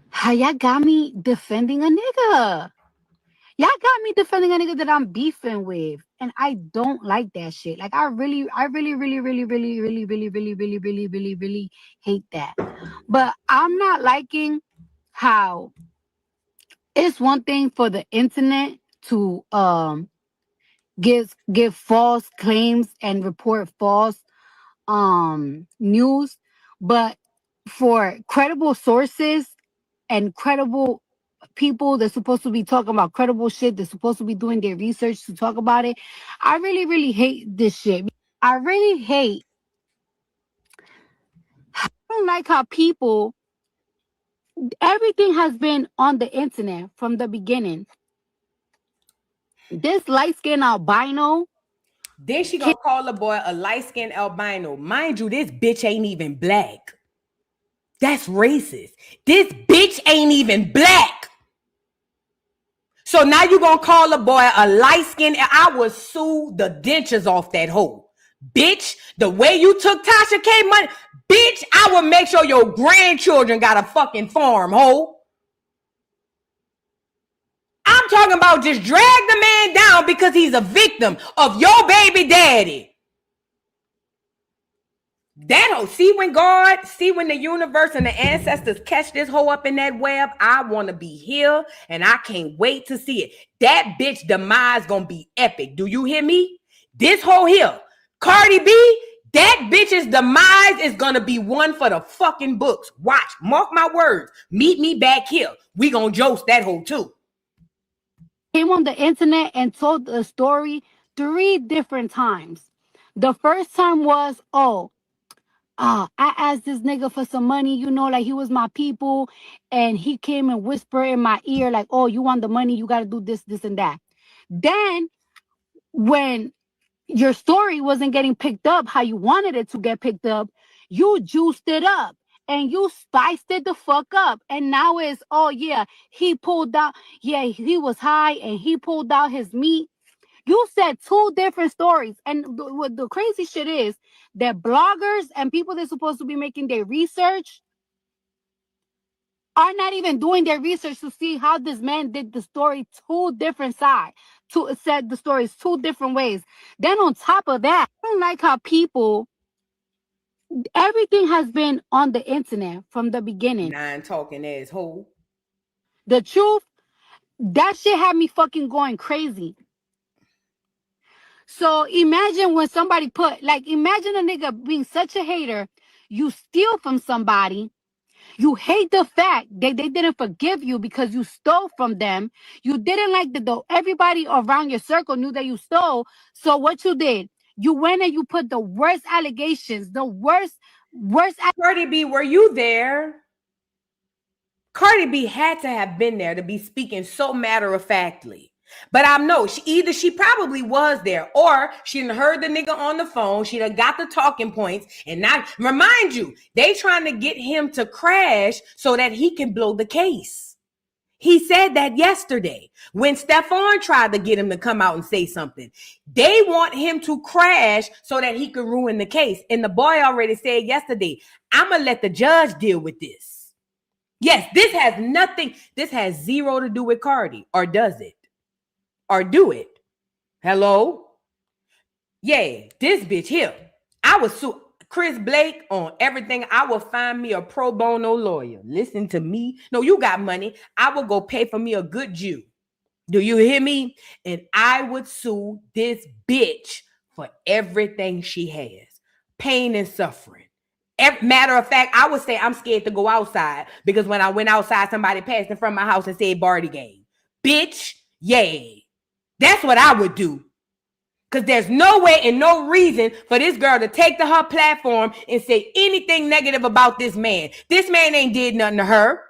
how y'all got me defending a nigga. Y'all got me defending a nigga that I'm beefing with. And I don't like that shit. Like I really hate that. But I'm not liking how it's one thing for the internet to give false claims and report false news, but for credible sources and credible people that's supposed to be talking about credible shit, they're supposed to be doing their research to talk about it. I really hate this shit. I really hate. I don't like how people. Everything has been on the internet from the beginning. This light-skinned albino. Then she gonna call the boy a light-skinned albino. Mind you, this bitch ain't even black. That's racist. This bitch ain't even black. So now you gonna call the boy a light-skinned. I would sue the dentures off that hoe. Bitch, the way you took Tasha K money, bitch, I will make sure your grandchildren got a fucking farm, hoe. I'm talking about just drag the man down because he's a victim of your baby daddy. That hoe, see when the universe and the ancestors catch this hoe up in that web, I want to be here and I can't wait to see it. That bitch demise gonna be epic. Do you hear me? This hoe here, Cardi B, that bitch's demise is gonna be one for the fucking books. Watch, mark my words. Meet me back here. We gonna joust that hoe too. Came on the internet and told the story 3 different times. The first time was, I asked this nigga for some money, like he was my people, and he came and whispered in my ear like, oh, you want the money, you got to do this, this, and that. Then when your story wasn't getting picked up how you wanted it to get picked up, you juiced it up. And you spiced it the fuck up. And now it's, he pulled out, he was high and he pulled out his meat. You said 2 different stories. And what the crazy shit is that bloggers and people that's supposed to be making their research are not even doing their research to see how this man did the story 2 different sides. Said the stories 2 different ways. Then on top of that, I don't like how people... Everything has been on the internet from the beginning. Talking asshole. The truth, that shit had me fucking going crazy. So imagine when somebody imagine a nigga being such a hater. You steal from somebody. You hate the fact that they didn't forgive you because you stole from them. You didn't like everybody around your circle knew that you stole. So what you did? You went and you put the worst allegations, the worst. Cardi B, were you there? Cardi B had to have been there to be speaking so matter-of-factly. But I know she probably was there, or she done heard the nigga on the phone. She done got the talking points, and now remind you, they trying to get him to crash so that he can blow the case. He said that yesterday when Stefon tried to get him to come out and say something. They want him to crash so that he can ruin the case. And the boy already said yesterday, I'm going to let the judge deal with this. Yes, this has 0 to do with Cardi. Or does it? Or do it? Hello? Yeah, this bitch here. I was Chris Blake on everything. I will find me a pro bono lawyer. Listen to me. No, you got money. I will go pay for me a good Jew. Do you hear me? And I would sue this bitch for everything she has. Pain and suffering. Matter of fact, I would say I'm scared to go outside because when I went outside, somebody passed in front of my house and said Barty game. Bitch, yay. That's what I would do. Because there's no way and no reason for this girl to take to her platform and say anything negative about this man. This man ain't did nothing to her.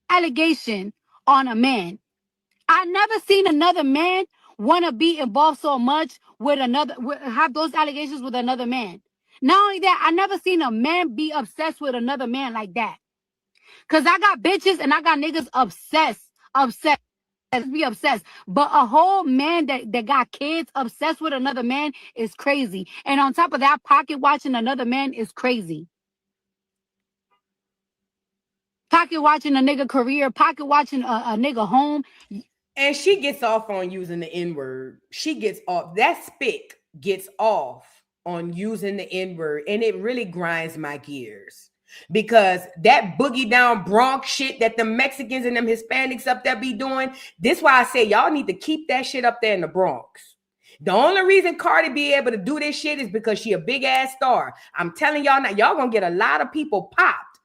Allegation on a man. I never seen another man want to be involved so much with have those allegations with another man. Not only that, I never seen a man be obsessed with another man like that. Because I got bitches and I got niggas obsessed. Be obsessed, but a whole man that got kids obsessed with another man is crazy. And on top of that, pocket watching another man is crazy. Pocket watching a nigga career, pocket watching a nigga home. And she gets off on using the N-word. She gets off. That spick gets off on using the N-word, and it really grinds my gears. Because that boogie down Bronx shit that the Mexicans and them Hispanics up there be doing, this why I say y'all need to keep that shit up there in the Bronx. The only reason Cardi be able to do this shit is because she a big ass star. I'm telling y'all now, y'all gonna get a lot of people popped.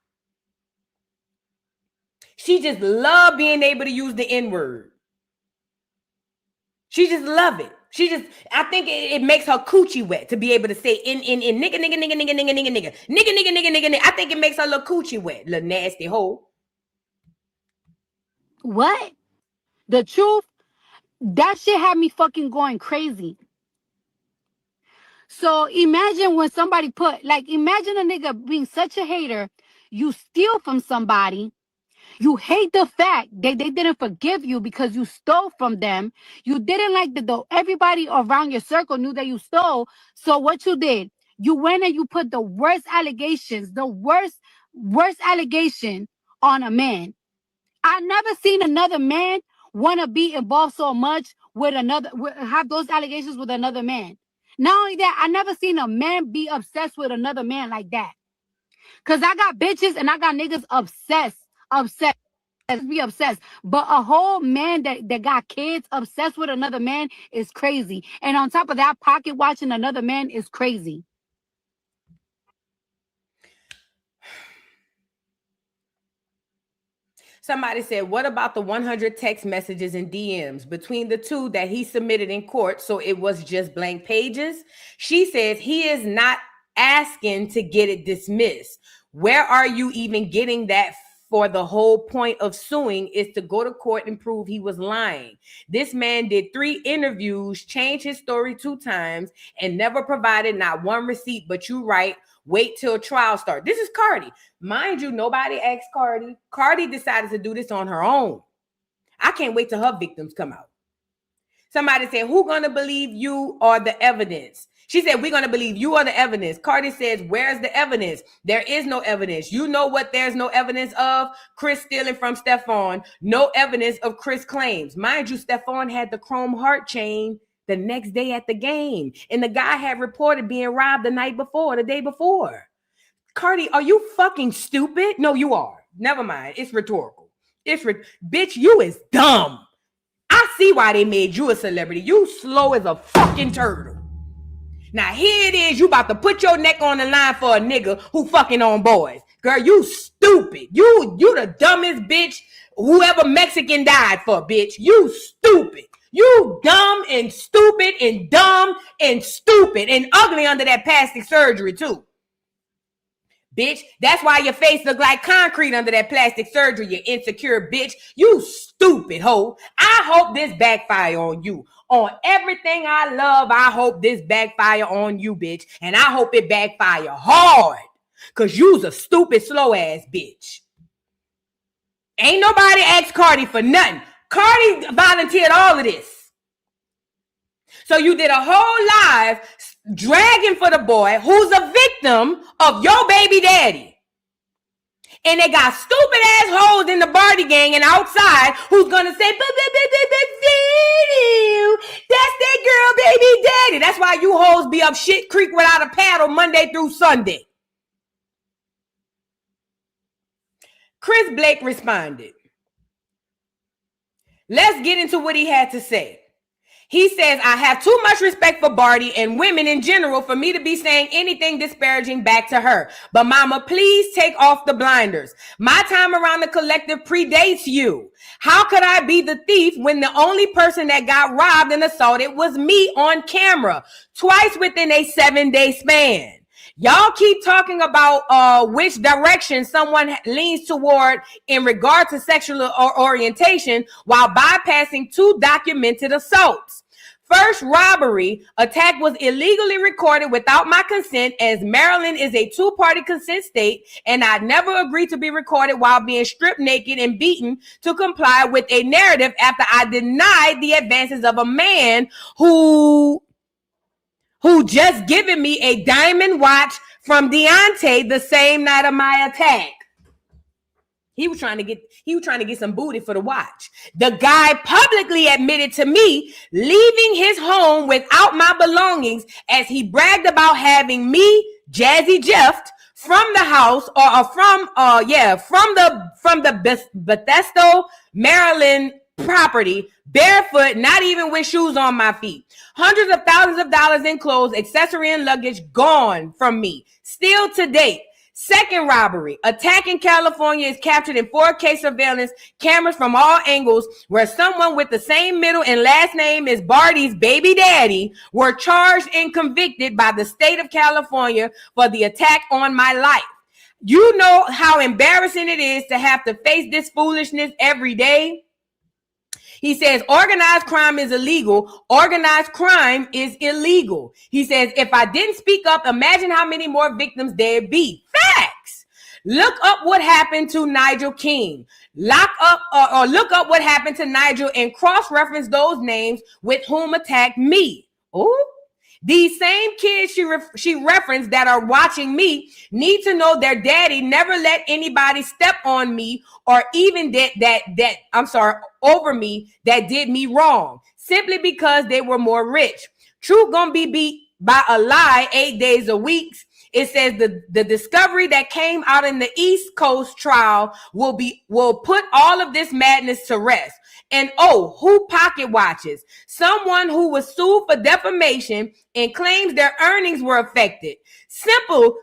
She just love being able to use the N-word. She just love it. I think it makes her coochie wet to be able to say in nigga. I think it makes her little coochie wet, little nasty hoe. What? The truth, that shit had me fucking going crazy. So imagine when somebody imagine a nigga being such a hater, you steal from somebody, you hate the fact that they didn't forgive you because you stole from them. You didn't like everybody around your circle knew that you stole. So what you did, you went and you put the worst allegations, the worst allegation on a man. I never seen another man want to be involved so much with have those allegations with another man. Not only that, I never seen a man be obsessed with another man like that. Cause I got bitches and I got niggas obsessed. Be obsessed. But a whole man that got kids obsessed with another man is crazy. And on top of that, pocket watching another man is crazy. Somebody said, what about the 100 text messages and DMs between the two that he submitted in court? So it was just blank pages. She says he is not asking to get it dismissed. Where are you even getting that? For the whole point of suing is to go to court and prove he was lying. This man did 3 interviews, changed his story 2 times, and never provided not one receipt. But you right, wait till trial start. This is Cardi. Mind you, nobody asked Cardi. Cardi decided to do this on her own. I can't wait till her victims come out. Somebody said, who gonna believe you or the evidence? She said, we're going to believe you are the evidence. Cardi says, where's the evidence? There is no evidence. You know what there's no evidence of? Chris stealing from Stefon. No evidence of Chris claims. Mind you, Stefon had the chrome heart chain the next day at the game. And the guy had reported being robbed the day before. Cardi, are you fucking stupid? No, you are. Never mind. It's rhetorical. Bitch, you is dumb. I see why they made you a celebrity. You slow as a fucking turtle. Now here it is, you about to put your neck on the line for a nigga who fucking on boys. Girl, you stupid. You the dumbest bitch whoever Mexican died for, bitch. You stupid. You dumb and stupid and dumb and stupid and ugly under that plastic surgery too. Bitch, that's why your face look like concrete under that plastic surgery, you insecure bitch. You stupid hoe. I hope this backfire on you. On everything I love, I hope this backfire on you, bitch. And I hope it backfire hard. Because you's a stupid, slow ass bitch. Ain't nobody asked Cardi for nothing. Cardi volunteered all of this. So you did a whole live dragging for the boy who's a victim of your baby daddy. And they got stupid ass hoes in the Barty gang and outside who's gonna say, that's that girl baby daddy. That's why you hoes be up shit creek without a paddle Monday through Sunday. Chris Blake responded. Let's get into what he had to say. He says, I have too much respect for Barty and women in general for me to be saying anything disparaging back to her. But mama, please take off the blinders. My time around the collective predates you. How could I be the thief when the only person that got robbed and assaulted was me on camera, twice within a 7-day span? Y'all keep talking about which direction someone leans toward in regard to sexual orientation while bypassing 2 documented assaults. First robbery, attack was illegally recorded without my consent as Maryland is a 2-party consent state and I never agreed to be recorded while being stripped naked and beaten to comply with a narrative after I denied the advances of a man who just given me a diamond watch from Deontay the same night of my attack. He was trying to get some booty for the watch. The guy publicly admitted to me leaving his home without my belongings as he bragged about having me, Jazzy Jeff, from the house from the Bethesda, Maryland property, barefoot, not even with shoes on my feet. Hundreds of thousands of dollars in clothes, accessory, and luggage gone from me. Still to date, Second robbery. Attack in California is captured in 4K surveillance cameras from all angles where someone with the same middle and last name as Barty's baby daddy were charged and convicted by the state of California for the attack on my life. You know how embarrassing it is to have to face this foolishness every day? He says, organized crime is illegal. Organized crime is illegal. He says, if I didn't speak up, imagine how many more victims there'd be. Facts. Look up what happened to Nigel King. Look up what happened to Nigel and cross-reference those names with whom attacked me. Oh, these same kids she referenced that are watching me need to know their daddy never let anybody step on me or even over me that did me wrong simply because they were more rich. Truth gonna be beat by a lie 8 days a week. It says the discovery that came out in the East Coast trial will put all of this madness to rest. And oh, who pocket watches? Someone who was sued for defamation and claims their earnings were affected. Simple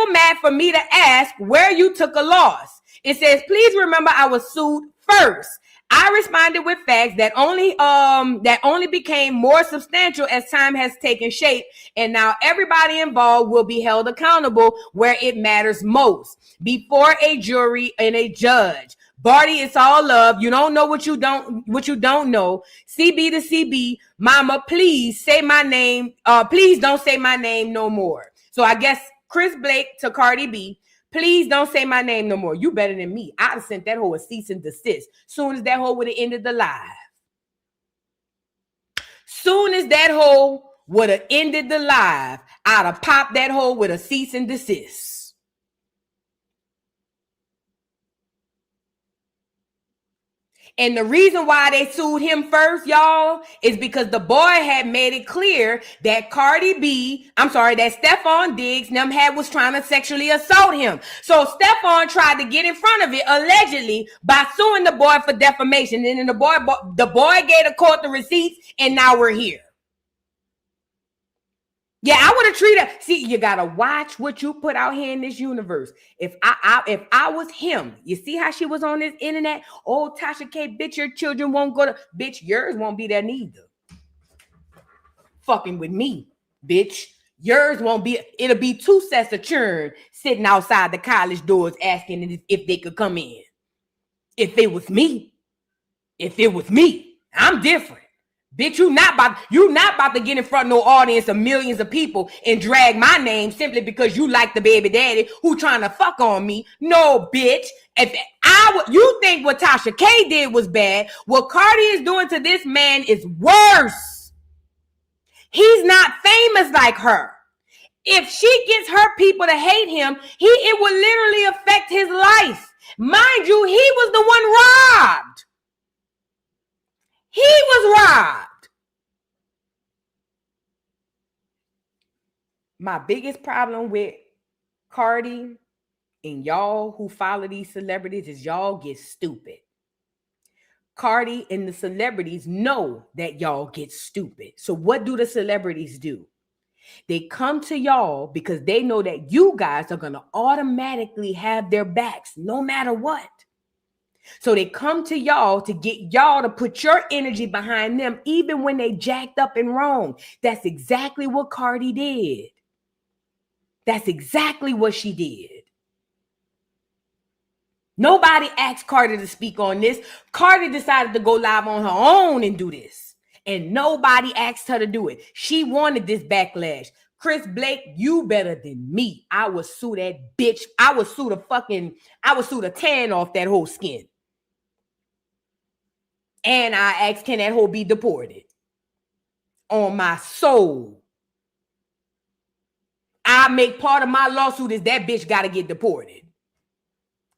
math for me to ask where you took a loss. It says, please remember I was sued first. I responded with facts that only became more substantial as time has taken shape, and now everybody involved will be held accountable where it matters most, before a jury and a judge. Barty, it's all love. You don't know what you don't know. CB to CB, mama, please say my name. Please don't say my name no more. So I guess Chris Blake to Cardi B. Please don't say my name no more. You better than me. I'd have sent that hoe a cease and desist. Soon as that hoe would have ended the live. Soon as that hoe would have ended the live, I'd have popped that hoe with a cease and desist. And the reason why they sued him first, y'all, is because the boy had made it clear that that Stefon Diggs was trying to sexually assault him. So Stefon tried to get in front of it, allegedly, by suing the boy for defamation. And then the boy gave the court the receipts, and now we're here. Yeah, I would have treated. See, you gotta watch what you put out here in this universe. If I was him, you see how she was on this internet? Oh, Tasha K, bitch, your children won't go to. Bitch, yours won't be there neither. Fucking with me, bitch. Yours won't be. It'll be two sets of children sitting outside the college doors asking if they could come in. If it was me, I'm different. Bitch, you not about to get in front of no audience of millions of people and drag my name simply because you like the baby daddy who trying to fuck on me. No, bitch. You think what Tasha K did was bad, what Cardi is doing to this man is worse. He's not famous like her. If she gets her people to hate him, it will literally affect his life. Mind you, he was the one robbed. He was robbed. My biggest problem with Cardi and y'all who follow these celebrities is y'all get stupid. Cardi and the celebrities know that y'all get stupid. So what do the celebrities do? They come to y'all because they know that you guys are going to automatically have their backs no matter what. So they come to y'all to get y'all to put your energy behind them, even when they jacked up and wrong. That's exactly what Cardi did. That's exactly what she did. Nobody asked Cardi to speak on this. Cardi decided to go live on her own and do this. And nobody asked her to do it. She wanted this backlash. Chris Blake, you better than me. I would sue that bitch. I would sue the tan off that whole skin. And I asked, can that hoe be deported? On my soul. I make part of my lawsuit is that bitch got to get deported.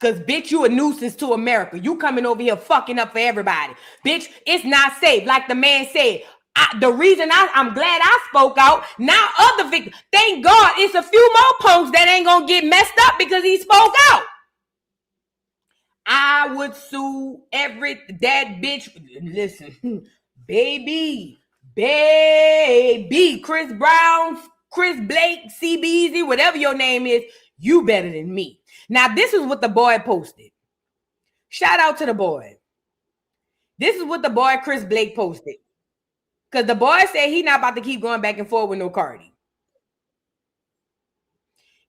Because, bitch, you a nuisance to America. You coming over here fucking up for everybody. Bitch, it's not safe. Like the man said, the reason I'm glad I spoke out, now other victims, thank God it's a few more punks that ain't going to get messed up because he spoke out. I would sue that bitch. Listen, baby, Chris Brown, Chris Blake, CBZ, whatever your name is, You better than me. Now, this is what the boy posted. Shout out to the boy. This is what the boy Chris Blake posted. Because the boy said he not about to keep going back and forth with no Cardi.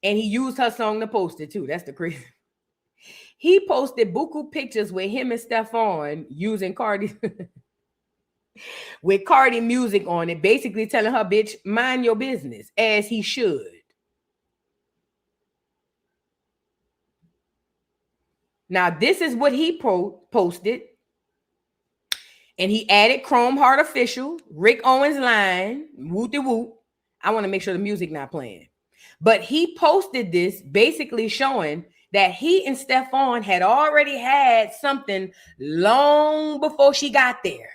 And he used her song to post it too. That's the crazy. He posted buku pictures with him and Stefon using Cardi with Cardi music on it, basically telling her, bitch, mind your business, as he should. Now, this is what he posted. And he added Chrome Heart Official, Rick Owens line, whoop-de-whoop. I want to make sure the music not playing. But he posted this basically showing that he and Stefon had already had something long before she got there.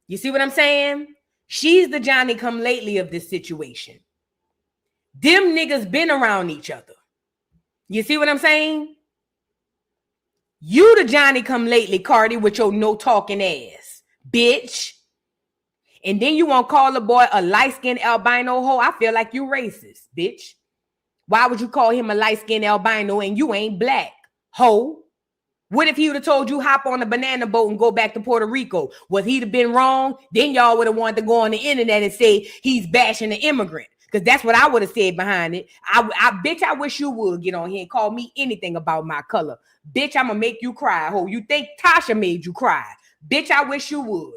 You see what I'm saying? She's the Johnny come lately of this situation. Them niggas been around each other. You see what I'm saying? You the Johnny come lately, Cardi, with your no talking ass, bitch. And then you want to call the boy a light-skinned albino hoe? I feel like you racist, bitch. Why would you call him a light-skinned albino and you ain't black, hoe? What if he would have told you hop on a banana boat and go back to Puerto Rico? Would he have been wrong? Then y'all would have wanted to go on the internet and say he's bashing the immigrant. Because that's what I would have said behind it. Bitch, I wish you would get on here and call me anything about my color. Bitch, I'm going to make you cry, ho. You think Tasha made you cry. Bitch, I wish you would.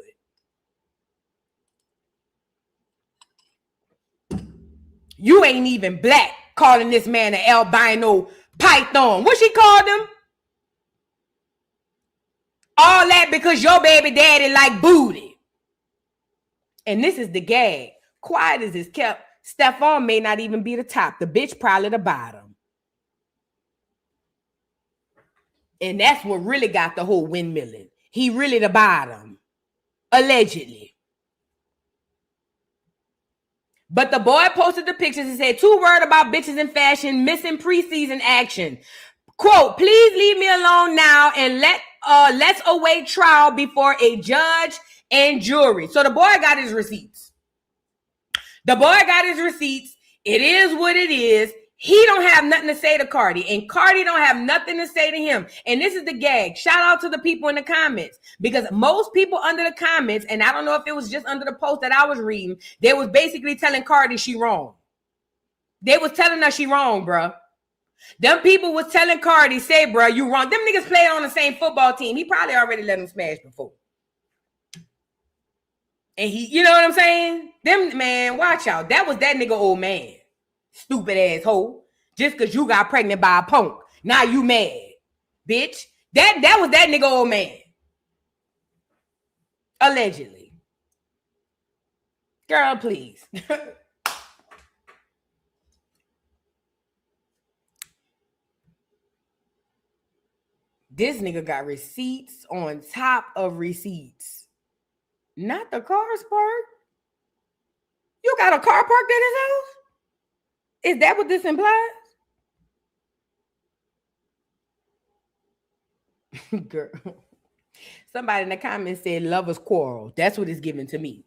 You ain't even black, calling this man an albino python. What she called him? All that because your baby daddy like booty. And this is the gag. Quiet as it's kept. Stefon may not even be the top. The bitch probably the bottom. And that's what really got the whole windmilling. He really the bottom. Allegedly. But the boy posted the pictures and said, 2 words about bitches in fashion, missing preseason action. Quote, please leave me alone now and let's await trial before a judge and jury. So the boy got his receipts. The boy got his receipts. It is what it is. He don't have nothing to say to Cardi, and Cardi don't have nothing to say to him. And this is the gag. Shout out to the people in the comments, because most people under the comments, and I don't know if it was just under the post that I was reading, they was basically telling Cardi she wrong. They was telling her she wrong, bruh. Them people was telling Cardi, say, bruh, you wrong. Them niggas played on the same football team. He probably already let him smash before. And he, you know what I'm saying? Them, man, watch out. That was that nigga old man. Stupid asshole. Just because you got pregnant by a punk. Now you mad. Bitch. That was that nigga old man. Allegedly. Girl, please. This nigga got receipts on top of receipts. Not the cars parked. You got a car parked at his house? Is that what this implies? Girl. Somebody in the comments said lovers quarrel. That's what it's giving to me.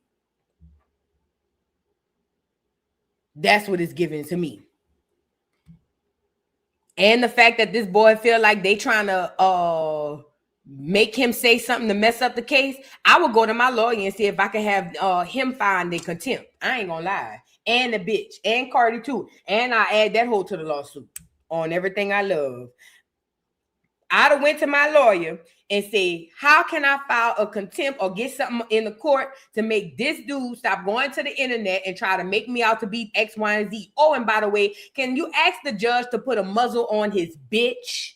That's what it's giving to me. And the fact that this boy feel like they trying to make him say something to mess up the case, I would go to my lawyer and see if I can have him find in contempt. I ain't gonna lie. And the bitch. And Cardi too. And I add that whole to the lawsuit on everything I love. I'd have went to my lawyer and say, how can I file a contempt or get something in the court to make this dude stop going to the internet and try to make me out to be X, Y, and Z? Oh, and by the way, can you ask the judge to put a muzzle on his bitch?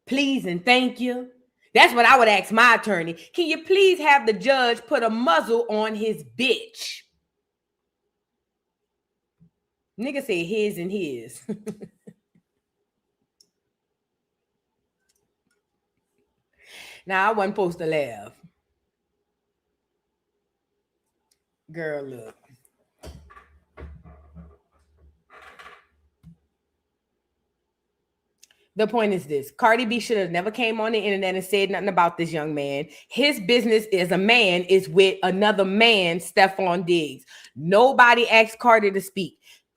Please and thank you. That's what I would ask my attorney. Can you please have the judge put a muzzle on his bitch? Nigga say his and his. Now, I wasn't supposed to laugh. Girl, look. The point is this. Cardi B should have never came on the internet and said nothing about this young man. His business as a man is with another man, Stefon Diggs. Nobody asked Cardi to speak.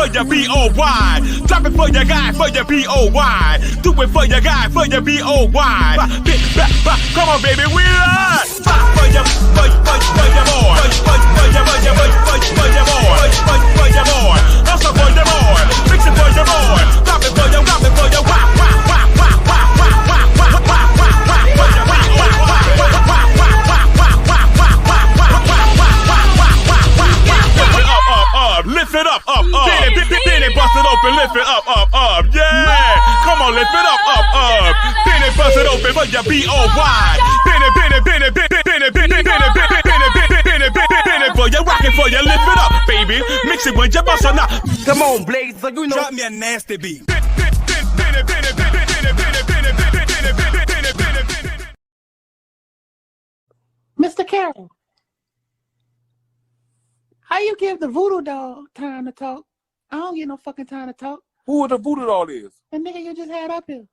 for your B-O-Y. Drop it for your guy, for your B-O-Y. Do it for your guy, for your B-O-Y. Come on, baby, we are. For your boy. For your boy. Also for your boy. Fix it for your boy. Drop it for your lift it up. Then it bust it open, lift it up. Yeah, come on, lift it up. Then it bust it open for your B-O-Y. Then it for your rockin' for your lift it up, baby. Mix it with your bust or not. Come on, Blaze, you know. Drop me a nasty beat. Mr. Carroll, how you give the voodoo doll time to talk? I don't get no fucking time to talk. Who the voodoo doll is? The nigga you just had up here.